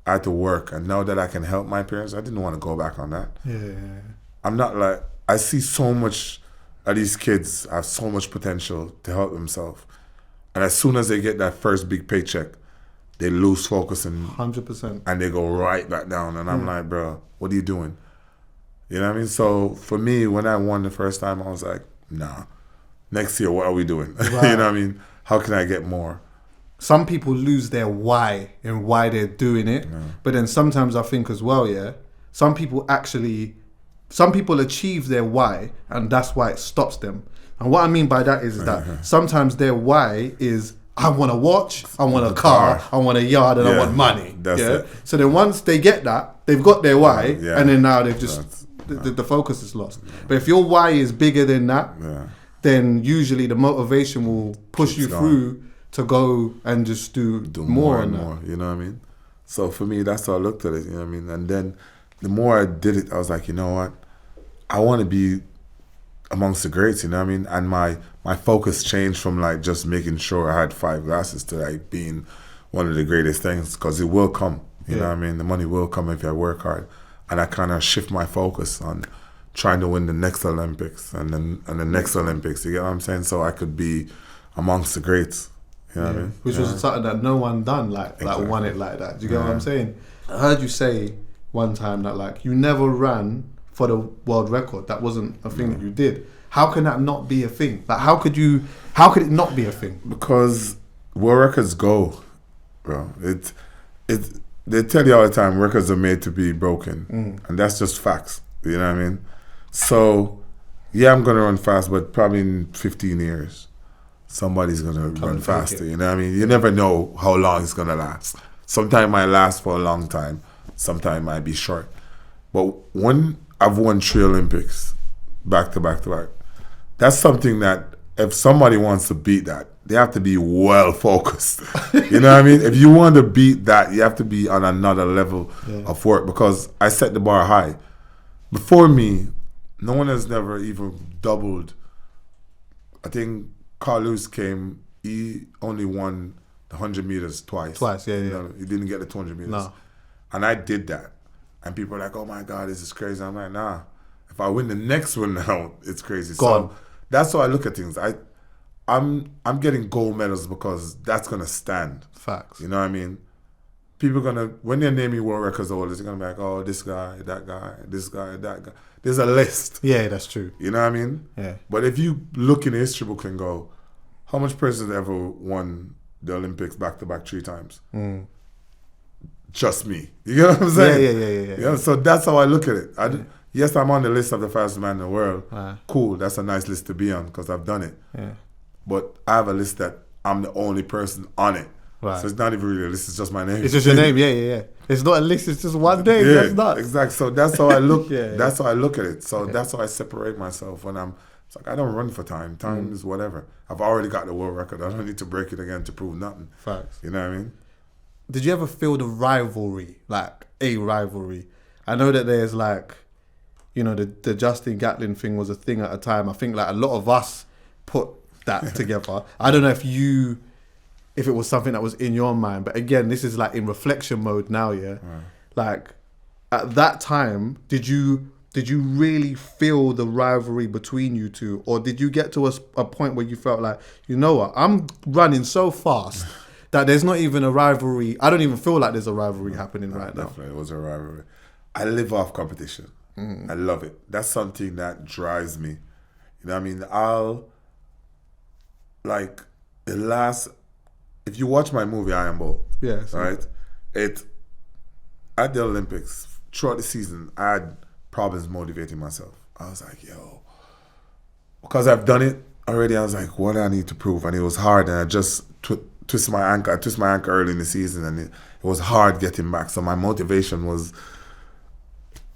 I had to work. And now that I can help my parents, I didn't want to go back on that. Yeah. I'm not like, I see so much of these kids have so much potential to help themselves. And as soon as they get that first big paycheck, they lose focus and 100%. And they go right back down. And I'm like, bro, what are you doing? You know what I mean? So for me, when I won the first time, I was like, nah. Next year, what are we doing? Right. You know what I mean? How can I get more? Some people lose their why and why they're doing it. Yeah. But then sometimes I think as well, some people achieve their why and that's why it stops them. And what I mean by that is that sometimes their why is, I want a watch, I want a car, I want a yard, and I want money. That's it. So then once they get that, they've got their why, and then now they've just, the focus is lost. But if your why is bigger than that, then usually the motivation will push you through to go and just do more and more. You know what I mean? So for me, that's how I looked at it. You know what I mean? And then the more I did it, I was like, you know what? I want to be amongst the greats. You know what I mean? And my focus changed from like just making sure I had 5 glasses to like being one of the greatest things, because it will come. You know what I mean? The money will come if I work hard. And I kind of shift my focus on trying to win the next Olympics and the next Olympics. You get what I'm saying? So I could be amongst the greats. You know what I mean? Which was something that no one done like won it like that. Do you get what I'm saying? I heard you say one time that like you never ran for the world record. That wasn't a thing that you did. How can that not be a thing? Like how could it not be a thing? Because world records go, bro. They tell you all the time records are made to be broken. And that's just facts. You know what I mean? So yeah, I'm gonna run fast, but probably in 15 years somebody's gonna run faster. You know what I mean? You never know how long it's gonna last. Sometimes it might last for a long time. Sometimes it might be short. But when I've won 3 Olympics back to back to back, that's something that if somebody wants to beat that, they have to be well focused. You know what I mean? If you want to beat that, you have to be on another level of work, because I set the bar high. Before me, no one has never even doubled. I think Carl Lewis came, he only won the 100 meters twice. Yeah. He didn't get the 200 meters. No. And I did that. And people are like, oh my God, this is crazy. I'm like, nah. If I win the next one now, it's crazy. So that's how I look at things. I'm getting gold medals because that's gonna stand. Facts. You know what I mean? People are gonna, when they're naming world records holders, they're gonna be like, oh, this guy, that guy, this guy, that guy. There's a list. Yeah, that's true. You know what I mean? Yeah. But if you look in the history book and go, how much persons ever won the Olympics back to back 3 times? Just me. You know what I'm saying? Yeah. So that's how I look at it. Yes, I'm on the list of the fastest man in the world. Cool, that's a nice list to be on because I've done it. Yeah. But I have a list that I'm the only person on it. Right. So it's not even really a list, it's just my name. It's just your name, yeah. It's not a list, it's just one name. Yeah, that's not. Exactly. So that's how I look. That's how I look at it. So that's how I separate myself when it's like I don't run for time. Time is whatever. I've already got the world record. I don't need to break it again to prove nothing. Facts. You know what I mean? Did you ever feel the rivalry, like a rivalry? I know that there's like, the Justin Gatlin thing was a thing at a time. I think like a lot of us put that together. I don't know if it was something that was in your mind, but again, this is like in reflection mode now, yeah? Right. Like at that time, did you really feel the rivalry between you two, or did you get to a point where you felt like, you know what, I'm running so fast that there's not even a rivalry. I don't even feel like there's a rivalry happening right now. Definitely, it was a rivalry. I live off competition. I love it. That's something that drives me. You know what I mean? If you watch my movie, Usain Bolt, right? At the Olympics, throughout the season, I had problems motivating myself. I was like, because I've done it already, I was like, what do I need to prove? And it was hard, and I just twisted my ankle. I twisted my ankle early in the season, and it was hard getting back. So my motivation was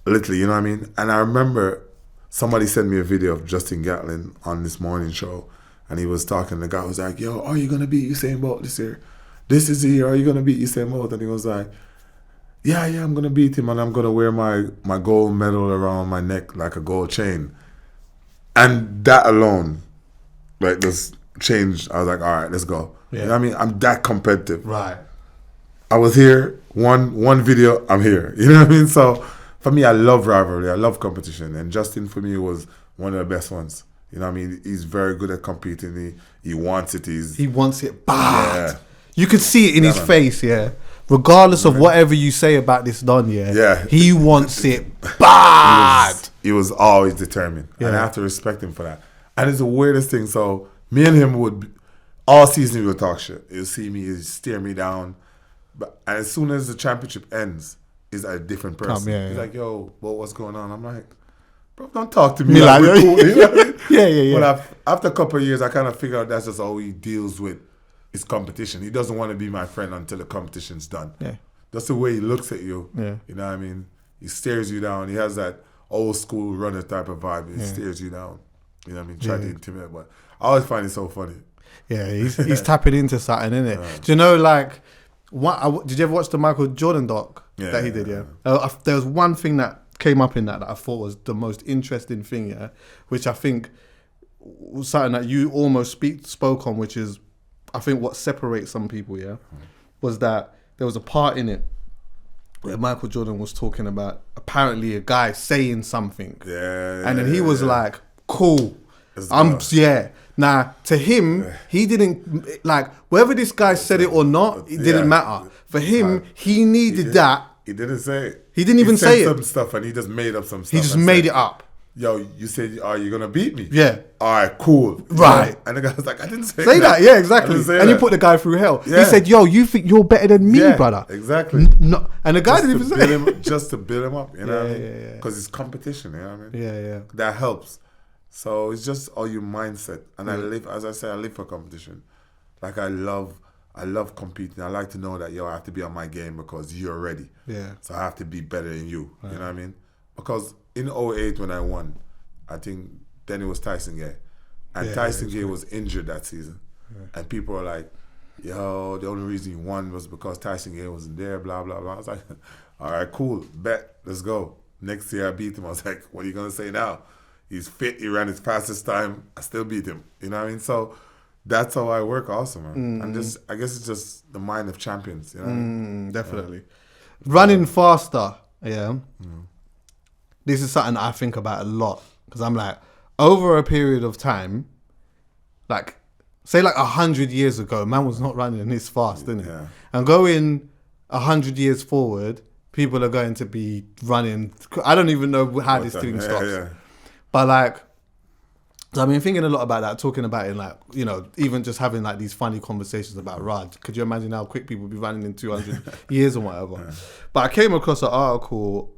literally, you know what I mean? And I remember somebody sent me a video of Justin Gatlin on this morning show, and he was talking. The guy was like, yo, are you going to beat Usain Bolt this year? This is the year, are you going to beat Usain Bolt? And he was like, yeah, I'm gonna beat him, and I'm gonna wear my gold medal around my neck like a gold chain, and that alone, like, just changed. I was like, all right, let's go. Yeah. You know what I mean? I'm that competitive. Right. I was here, one video, I'm here. You know what I mean? So for me, I love rivalry, I love competition, and Justin for me was one of the best ones. You know what I mean? He's very good at competing. He wants it. He wants it bad. Yeah. You could see it in his man. face, yeah. Regardless of whatever you say about this Don, yeah. Yeah. He wants it bad. He was always determined. Yeah. And I have to respect him for that. And it's the weirdest thing. So me and him all season we would talk shit. He'll see me, he'll stare me down. But and as soon as the championship ends, he's a different person. He's like, yo, what's going on? I'm like, bro, don't talk to me like we're cool. You know what I mean? Yeah. But after a couple of years, I kind of figured out that's just how he deals with his competition. He doesn't want to be my friend until the competition's done. Yeah. That's the way he looks at you. Yeah. You know what I mean? He stares you down. He has that old school runner type of vibe. He stares you down. You know what I mean? Try to intimidate. But I always find it so funny. Yeah, he's tapping into something, isn't it? Do you know, like, did you ever watch the Michael Jordan doc that he did, yeah? There was one thing that came up in that I thought was the most interesting thing, yeah, which I think was something that you almost spoke on, which is, I think, what separates some people, yeah, was that there was a part in it where Michael Jordan was talking about apparently a guy saying something. And then he was like, cool. Now, to him, he didn't, like, whether this guy said it or not, it didn't matter. For him, he needed that. He didn't say it. He didn't even say it. He said some stuff and he just made up some stuff. He just made it up. Yo, you said, are you going to beat me? Yeah. All right, cool. Right. Yeah. And the guy was like, I didn't say that. Yeah, exactly. And you put the guy through hell. Yeah. He said, yo, you think you're better than me, brother? Exactly. No. And the guy didn't even say it. Just to build him up, you know what I mean? Yeah. Because it's competition, you know what I mean? Yeah. That helps. So it's just all your mindset. And I live, as I say, I live for competition. Like, I love competing. I like to know that, I have to be on my game because you're ready. Yeah. So I have to be better than you. Right. You know what I mean? Because in 2008 when I won, I think then it was Tyson Gay. And Tyson Gay was injured that season. Yeah. And people were like, yo, the only reason he won was because Tyson Gay wasn't there, blah, blah, blah. I was like, all right, cool, bet, let's go. Next year I beat him. I was like, what are you going to say now? He's fit, he ran his fastest time, I still beat him. You know what I mean? So that's how I work also, man. And I guess it's just the mind of champions. You know what I mean? Definitely. Running faster, this is something I think about a lot. Because I'm like, over a period of time, like, say like 100 years ago, man was not running this fast, didn't it? Yeah. And going 100 years forward, people are going to be running. I don't even know how this thing stops. Yeah. But like, so I've been thinking a lot about that, talking about it, like, even just having like these funny conversations about Raj. Could you imagine how quick people be running in 200 years or whatever? Yeah. But I came across an article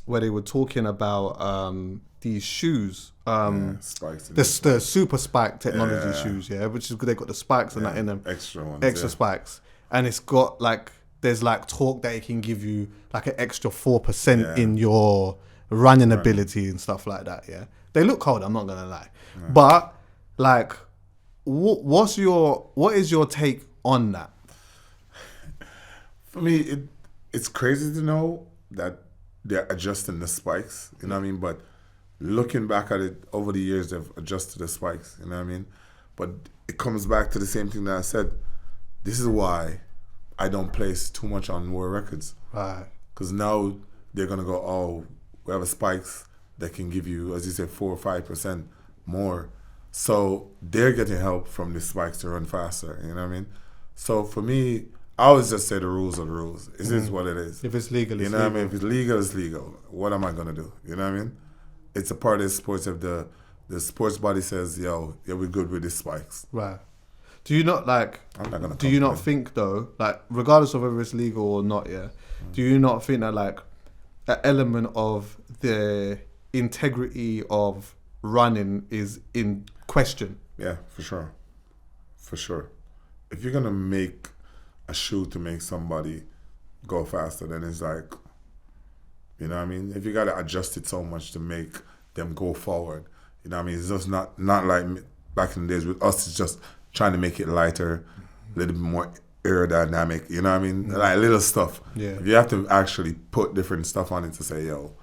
where they were talking about these shoes, spikes, the super spike technology shoes, which is good. They got the spikes and that in them, extra spikes, and it's got like there's like talk that it can give you like an extra 4% in your running ability and stuff like that. Yeah, they look cold. I'm not gonna lie, but like, what is your take on that? For me, it's crazy to know that they're adjusting the spikes. You know what I mean? But looking back at it over the years, they've adjusted the spikes. You know what I mean? But it comes back to the same thing that I said. This is why I don't place too much on world records. Right. Because now they're gonna go, oh, we have a spikes that can give you, as you said, 4 or 5% more. So they're getting help from the spikes to run faster. You know what I mean? So for me, I always just say the rules are the rules. It is what it is. If it's legal, you know what I mean? If it's legal, it's legal. What am I gonna do? You know what I mean? It's a part of the sports. If the sports body says, "Yo, we're good with these spikes." Right. Do you not like? I'm not gonna. Do you not think though, like, regardless of whether it's legal or not, do you not think that like an element of the integrity of running is in question? Yeah, for sure. For sure. If you're gonna make a shoe to make somebody go faster, then it's like, you know what I mean? If you gotta adjust it so much to make them go forward, you know what I mean? It's just not like back in the days with us. It's just trying to make it lighter, a little bit more aerodynamic. You know what I mean? Like little stuff. Yeah. You have to actually put different stuff on it to say, yo.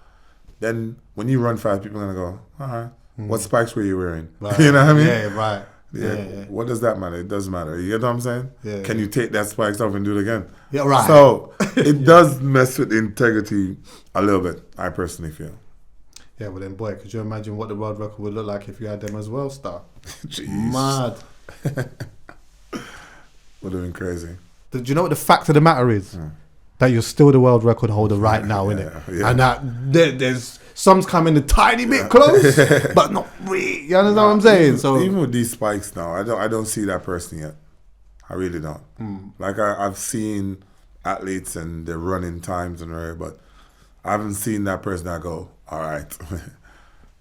Then when you run fast, people are gonna go, all right, what spikes were you wearing? Right. You know what I mean? Yeah, right. Yeah. What does that matter? It doesn't matter. You get what I'm saying? Yeah. Can you take that spikes off and do it again? Yeah, right. So it does mess with integrity a little bit, I personally feel. Yeah, well then, boy, could you imagine what the world record would look like if you had them as well, Star? Jeez. Mad. Would have been crazy. Do you know what the fact of the matter is? That you're still the world record holder right now, innit? Yeah. And that there's some's coming a tiny bit close, but not really. You understand what I'm saying? So even with these spikes now, I don't see that person yet. I really don't. Like I've seen athletes and their running times and whatever, but I haven't seen that person that go, all right,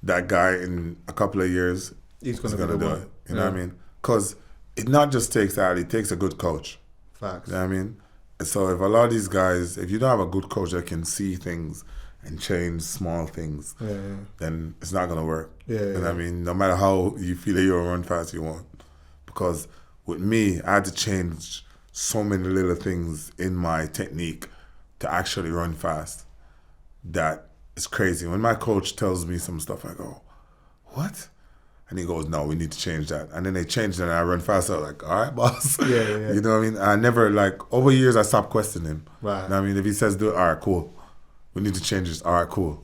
that guy in a couple of years he's gonna do it. You know what I mean? Because it not just takes that, it takes a good coach. Facts. You know what I mean? So if a lot of these guys, if you don't have a good coach that can see things and change small things, then it's not gonna work. You know what I mean? No matter how you feel that you'll run fast, you won't. Because with me, I had to change so many little things in my technique to actually run fast. That is crazy. When my coach tells me some stuff, I go, what? And he goes, no, we need to change that. And then they changed it and I run faster. I'm like, all right, boss. Yeah. You know what I mean? I never, like, over years, I stopped questioning him. Right. You know what I mean? If he says do it, all right, cool. We need to change this. All right, cool.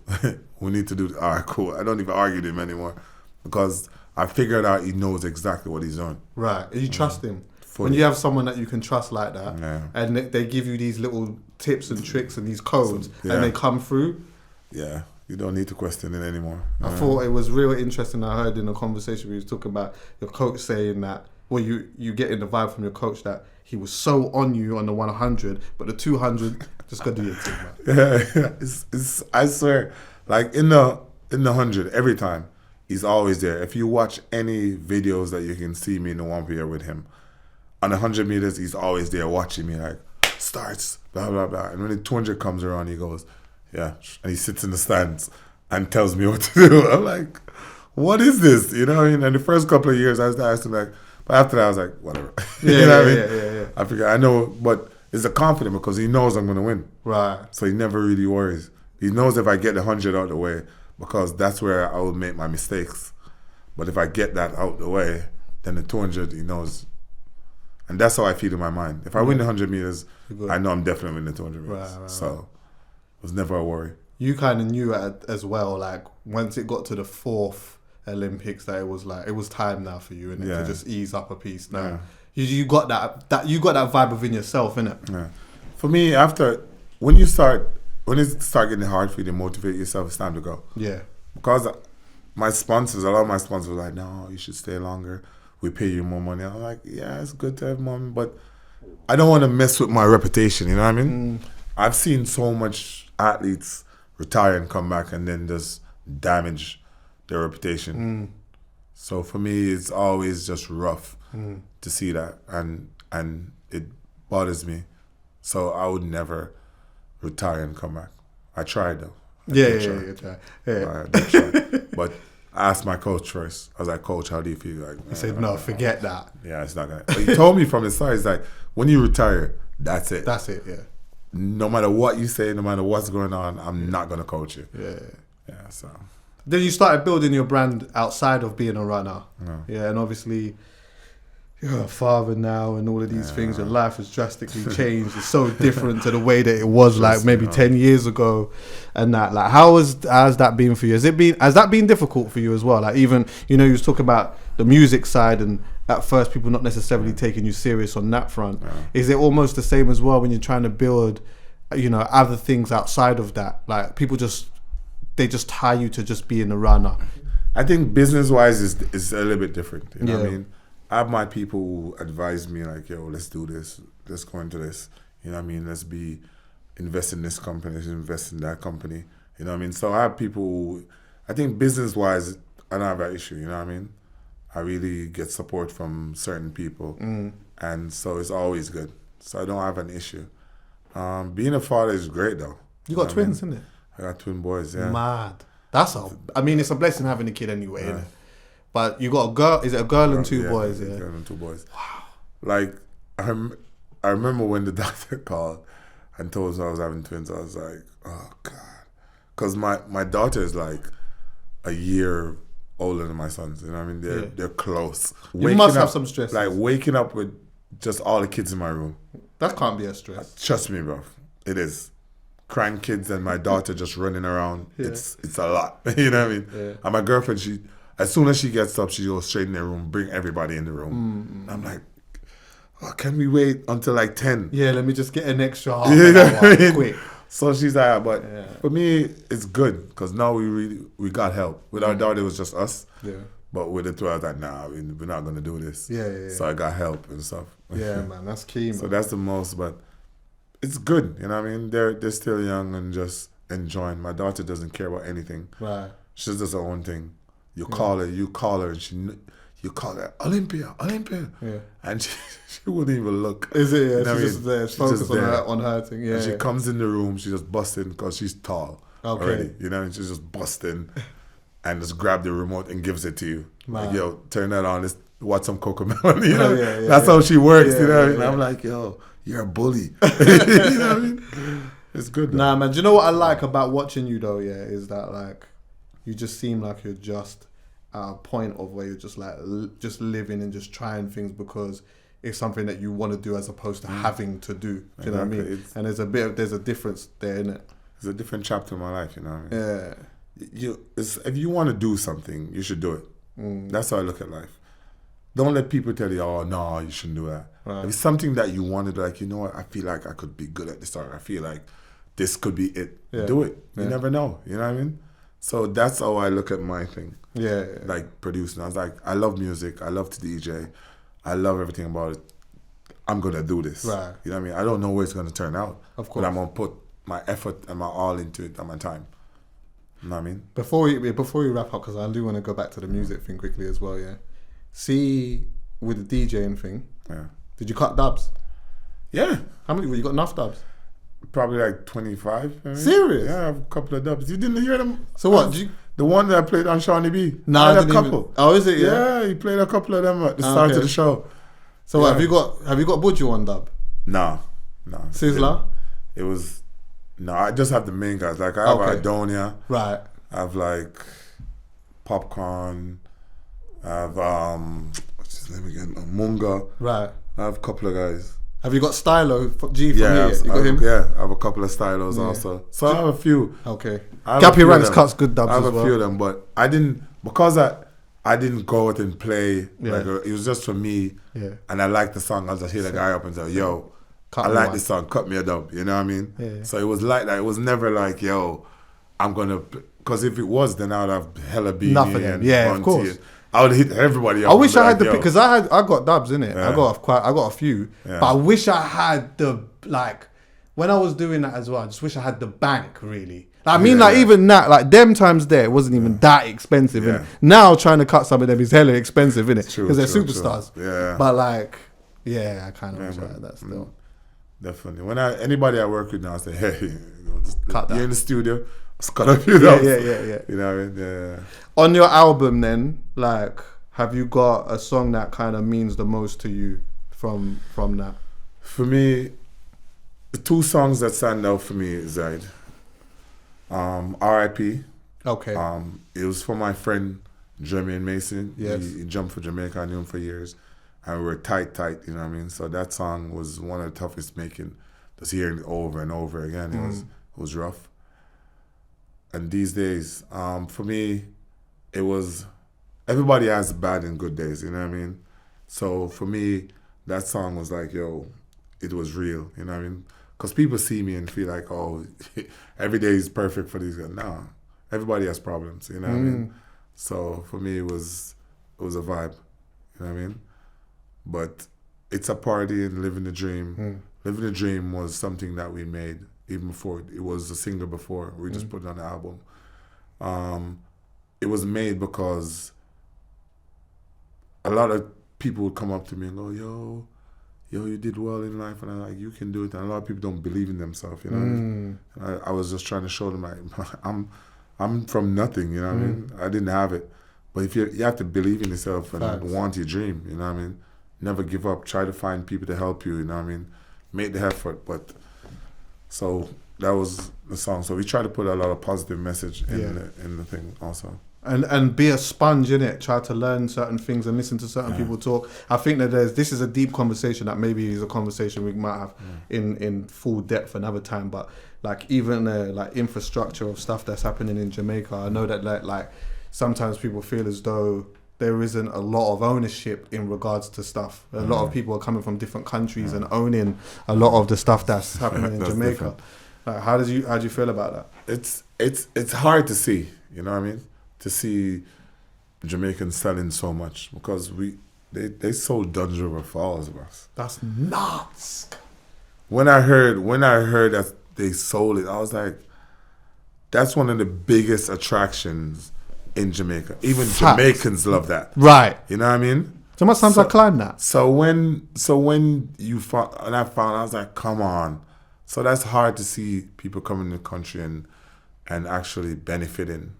We need to do it. All right, cool. I don't even argue with him anymore because I figured out he knows exactly what he's doing. Right. You trust him. Fully. When you have someone that you can trust like that and they give you these little tips and tricks and these codes and they come through. Yeah. You don't need to question it anymore. I thought it was real interesting. I heard in a conversation we was talking about your coach saying that, well, you getting the vibe from your coach that he was so on you on the 100, but the 200, just go do your thing, man. Yeah, it's I swear, like in the 100, every time, he's always there. If you watch any videos that you can see me in the 1 with him, on the 100 meters, he's always there watching me like, starts, blah, blah, blah. And when the 200 comes around, he goes, yeah. And he sits in the stands and tells me what to do. I'm like, what is this? You know what I mean? And the first couple of years, I was asking like, but after that, I was like, whatever. You know what I mean? Yeah. I figure, I know, but it's a confident because he knows I'm going to win. Right. So he never really worries. He knows if I get the 100 out of the way, because that's where I will make my mistakes. But if I get that out of the way, then the 200, he knows. And that's how I feel in my mind. If I win the 100 meters, I know I'm definitely winning the 200 meters. Right. So it was never a worry. You kind of knew it as well, like once it got to the 4th Olympics, that it was like, it was time now for you, and to just ease up a piece now. You got that you got that vibe within yourself, innit? Yeah. For me, after, when it start getting hard for you to motivate yourself, it's time to go. Yeah. Because my sponsors, a lot of my sponsors were like, no, you should stay longer. We pay you more money. I'm like, yeah, it's good to have money, but I don't want to mess with my reputation, you know what I mean? I've seen so much athletes retire and come back and then just damage their reputation. So for me, it's always just rough to see that, and it bothers me. So I would never retire and come back. I tried though. I did try. But I asked my coach first. I was like, Coach, how do you feel? Like, he said, no, forget that. Yeah, it's not gonna. But he told me from the start, he's like, when you retire, that's it. That's it. Yeah. No matter what you say, no matter what's going on, I'm not gonna coach you. Yeah. So then you started building your brand outside of being a runner. Yeah, and obviously you're a father now and all of these things. Your life has drastically changed. It's so different to the way that it was like maybe 10 years ago. And that, like, how's that been for you? Has that been difficult for you as well? Like, even, you was talking about the music side, and at first people not necessarily taking you serious on that front. Is it almost the same as well when you're trying to build, other things outside of that? Like, people they just tie you to just being a runner. I think business-wise is a little bit different. You know what I mean? I have my people who advise me like, yo, let's do this. Let's go into this. You know what I mean? Let's invest in this company. Let's invest in that company. You know what I mean? So I have people who, I think business-wise, I don't have that issue. You know what I mean? I really get support from certain people. And so it's always good. So I don't have an issue. Being a father is great, though. You got twins, isn't it? I got twin boys, yeah. Mad. It's a blessing having a kid anyway, isn't it? But you got a girl, is it a girl and two boys? Yeah. Girl and 2 boys. Wow. Like, I remember when the doctor called and told us I was having twins. I was like, oh God, because my daughter is like a year older than my sons. You know what I mean? They're close. You must have some stress. Like waking up with just all the kids in my room. That can't be a stress. Trust me, bro. It is. Crying kids and my daughter just running around. Yeah. It's a lot. You know what I mean? Yeah. And my girlfriend, as soon as she gets up, she goes straight in their room, bring everybody in the room. I'm like, oh, can we wait until like 10? Yeah, let me just get an extra half an hour quick. So she's like, but for me, it's good because now we got help. With our daughter, it was just us. Yeah. But with the two, I was like, nah, we're not going to do this. Yeah. So I got help and stuff. Yeah, man, that's key, man. So that's the most, but it's good, you know what I mean? They're still young and just enjoying. My daughter doesn't care about anything. Right. She does her own thing. You call her, and you call her, Olympia. Yeah. And she wouldn't even look. Is it? Yeah, she's just there. She's focused on her thing. Yeah. And she comes in the room, she just busts in because she's tall already, you know, and she just busts in and just grab the remote and gives it to you. Man. Like, yo, turn that on, let's watch some Cocomelon, you know? That's how she works, you know what I mean? I'm like, yo, you're a bully. You know what I mean? It's good though. Nah, man, do you know what I like about watching you though, is that like, you just seem like you're just at a point of where you're just like, just living and just trying things because it's something that you want to do as opposed to having to do. Do you know what I mean? And there's a difference there, isn't it? It's a different chapter in my life, you know what I mean? Yeah. If you want to do something, you should do it. That's how I look at life. Don't let people tell you, oh, no, you shouldn't do that. Right. If it's something that you wanted, like, you know what, I feel like I could be good at this, or I feel like this could be it. Yeah. Do it. You never know. You know what I mean? So that's how I look at my thing. Yeah. Like producing. I was like, I love music. I love to DJ. I love everything about it. I'm going to do this. Right. You know what I mean? I don't know where it's going to turn out. Of course. But I'm going to put my effort and my all into it and my time. You know what I mean? Before we wrap up, because I do want to go back to the music thing quickly as well, yeah. See, with the DJing thing, did you cut dubs? Yeah. How many? You got enough dubs? Probably like 25. Maybe. Serious? Yeah, I have a couple of dubs. You didn't hear them? So what? The one that I played on Shawnee B. No, I had a couple. Oh, is it? Yeah, he played a couple of them at the start of the show. So what, have you got Buju on dub? No. Sizzler? It was... No, I just have the main guys. Like, I have Idonia. Right. I have, like, Popcorn. I have, what's his name again? Munga. Right. I have a couple of guys. Have you got Stylo G from here? You got him? Yeah, I have a couple of Stylos also. So I have a few. Okay. Gappy Ranks cuts good dubs as well. I have a few of them, but I didn't, because I didn't go out and play. Yeah. Like, it was just for me. Yeah. And I liked the song. I was just hit the guy up and say, yo, I like this song, cut me a dub, you know what I mean? Yeah. So it was like that. It was never like, yo, I'm going to... Because if it was, then I would have hella Beanie and of course. I would hit everybody up. I wish I had the... Because I got dubs, innit? Yeah. I got a few. Yeah. But I wish I had the... Like, when I was doing that as well, I just wish I had the bank, really. I mean, even that, like, them times there, it wasn't even that expensive, innit? Now, trying to cut some of them is hella expensive, innit? Because they're superstars. True. Yeah. But, like, I kind of wish I had that still. Definitely. When anybody I work with now, I say, hey, you're in the studio, let's cut a few dubs. Yeah. You know what I mean? Yeah. On your album then, like, have you got a song that kind of means the most to you from that? For me, the two songs that stand out for me is that R.I.P. Okay. It was for my friend Jermaine Mason. Yes. He jumped for Jamaica. I knew him for years. And we were tight, you know what I mean? So that song was one of the toughest making. Just hearing it over and over again, it was rough. And these days, for me, it was, everybody has bad and good days, you know what I mean? So for me, that song was like, yo, it was real, you know what I mean? Because people see me and feel like, oh, every day is perfect for these guys. No, everybody has problems, you know what I mean? So for me, it was a vibe, you know what I mean? But it's a party and living the dream. Living the dream was something that we made even before. It was a single before. We just put it on the album. It was made because a lot of people would come up to me and go, yo, you did well in life. And I'm like, you can do it. And a lot of people don't believe in themselves, you know what I mean? I was just trying to show them, like, I'm from nothing, you know what I mean? I didn't have it. But if you have to believe in yourself and want your dream, you know what I mean? Never give up. Try to find people to help you, you know what I mean? make the effort. But so that was the song. So we try to put a lot of positive message in the thing also. And be a sponge in it. Try to learn certain things and listen to certain people talk. I think that this is a deep conversation that maybe is a conversation we might have in full depth another time. But like even like infrastructure of stuff that's happening in Jamaica, I know that like sometimes people feel as though there isn't a lot of ownership in regards to stuff. A lot of people are coming from different countries and owning a lot of the stuff that's happening in Jamaica. Like, how do you feel about that? It's hard to see. You know what I mean? To see Jamaicans selling so much because they sold Duns River for all of us. That's nuts. When I heard that they sold it, I was like, that's one of the biggest attractions in Jamaica. Even Jamaicans love that. Right. You know what I mean? So much times I climbed that. So when you found, and I was like, come on. So that's hard to see people coming to the country and actually benefiting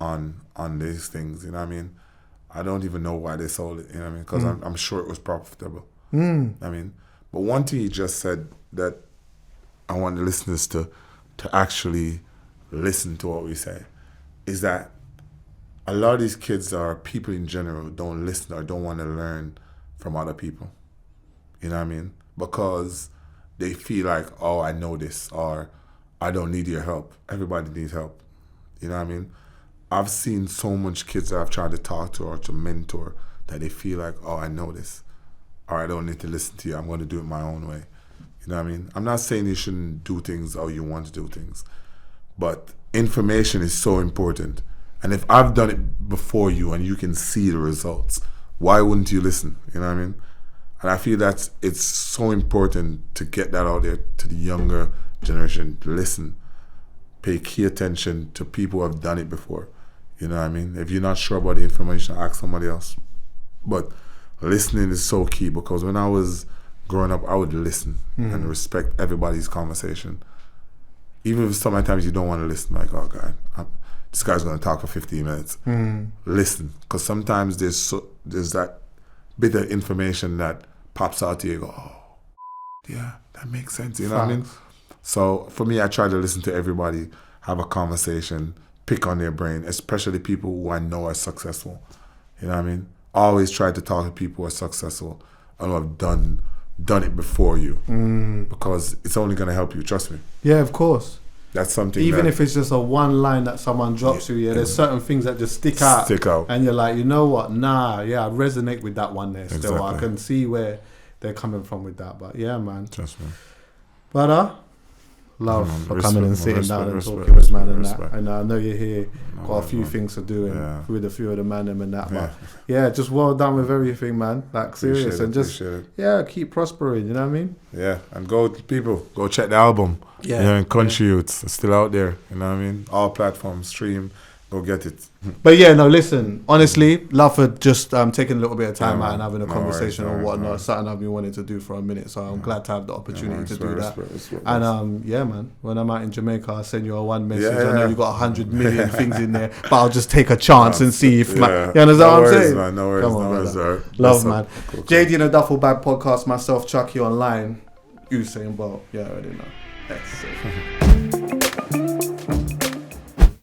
on these things, you know what I mean? I don't even know why they sold it, you know what I mean? Because I'm sure it was profitable. I mean, but one thing he just said that I want the listeners to actually listen to what we say is that a lot of these kids or people in general don't listen or don't want to learn from other people. You know what I mean? Because they feel like, oh, I know this, or I don't need your help. Everybody needs help. You know what I mean? I've seen so much kids that I've tried to talk to or to mentor that they feel like, oh, I know this, or I don't need to listen to you. I'm going to do it my own way. You know what I mean? I'm not saying you shouldn't do things or you want to do things, but information is so important. And if I've done it before you and you can see the results, why wouldn't you listen? You know what I mean? And I feel that it's so important to get that out there to the younger generation. Listen, pay key attention to people who have done it before. You know what I mean? If you're not sure about the information, ask somebody else. But listening is so key because when I was growing up, I would listen and respect everybody's conversation. Even if sometimes you don't want to listen, like, oh God, this guy's going to talk for 15 minutes. Listen, because sometimes there's that bit of information that pops out to you. You go, oh, yeah, that makes sense. You know what I mean? So for me, I try to listen to everybody, have a conversation, pick on their brain, especially people who I know are successful. You know what I mean? Always try to talk to people who are successful and who have done it before you because it's only going to help you. Trust me. Yeah, of course. That's something. Even if it's just a one line that someone drops you, there's certain things that just stick out. And you're like, you know what? Nah, yeah, I resonate with that one there still. I can see where they're coming from with that. But yeah, man. Trust me. But love for coming and sitting down and talking with man and that. And I know you're here, got a few things to do with a few of the man and that. But yeah, just well done with everything, man. Like serious and just keep prospering. You know what I mean? Yeah, and go check the album. Yeah, you know, in Country Youths, it's still out there. You know what I mean? All platforms, stream. Go get it. But yeah, no, listen, honestly, love for just taking a little bit of time out and having a conversation or whatnot. Something I've been wanting to do for a minute, so I'm glad to have the opportunity to do that. And yeah, man, when I'm out in Jamaica, I'll send you a one message. I know you got 100 million things in there, but I'll just take a chance and see if you understand what I'm saying? Man, no worries, no worries. Love, man. Cool. JD and the Duffle Bag Podcast, myself, Chuckie online, Usain Bolt. Yeah, I already know. That's it.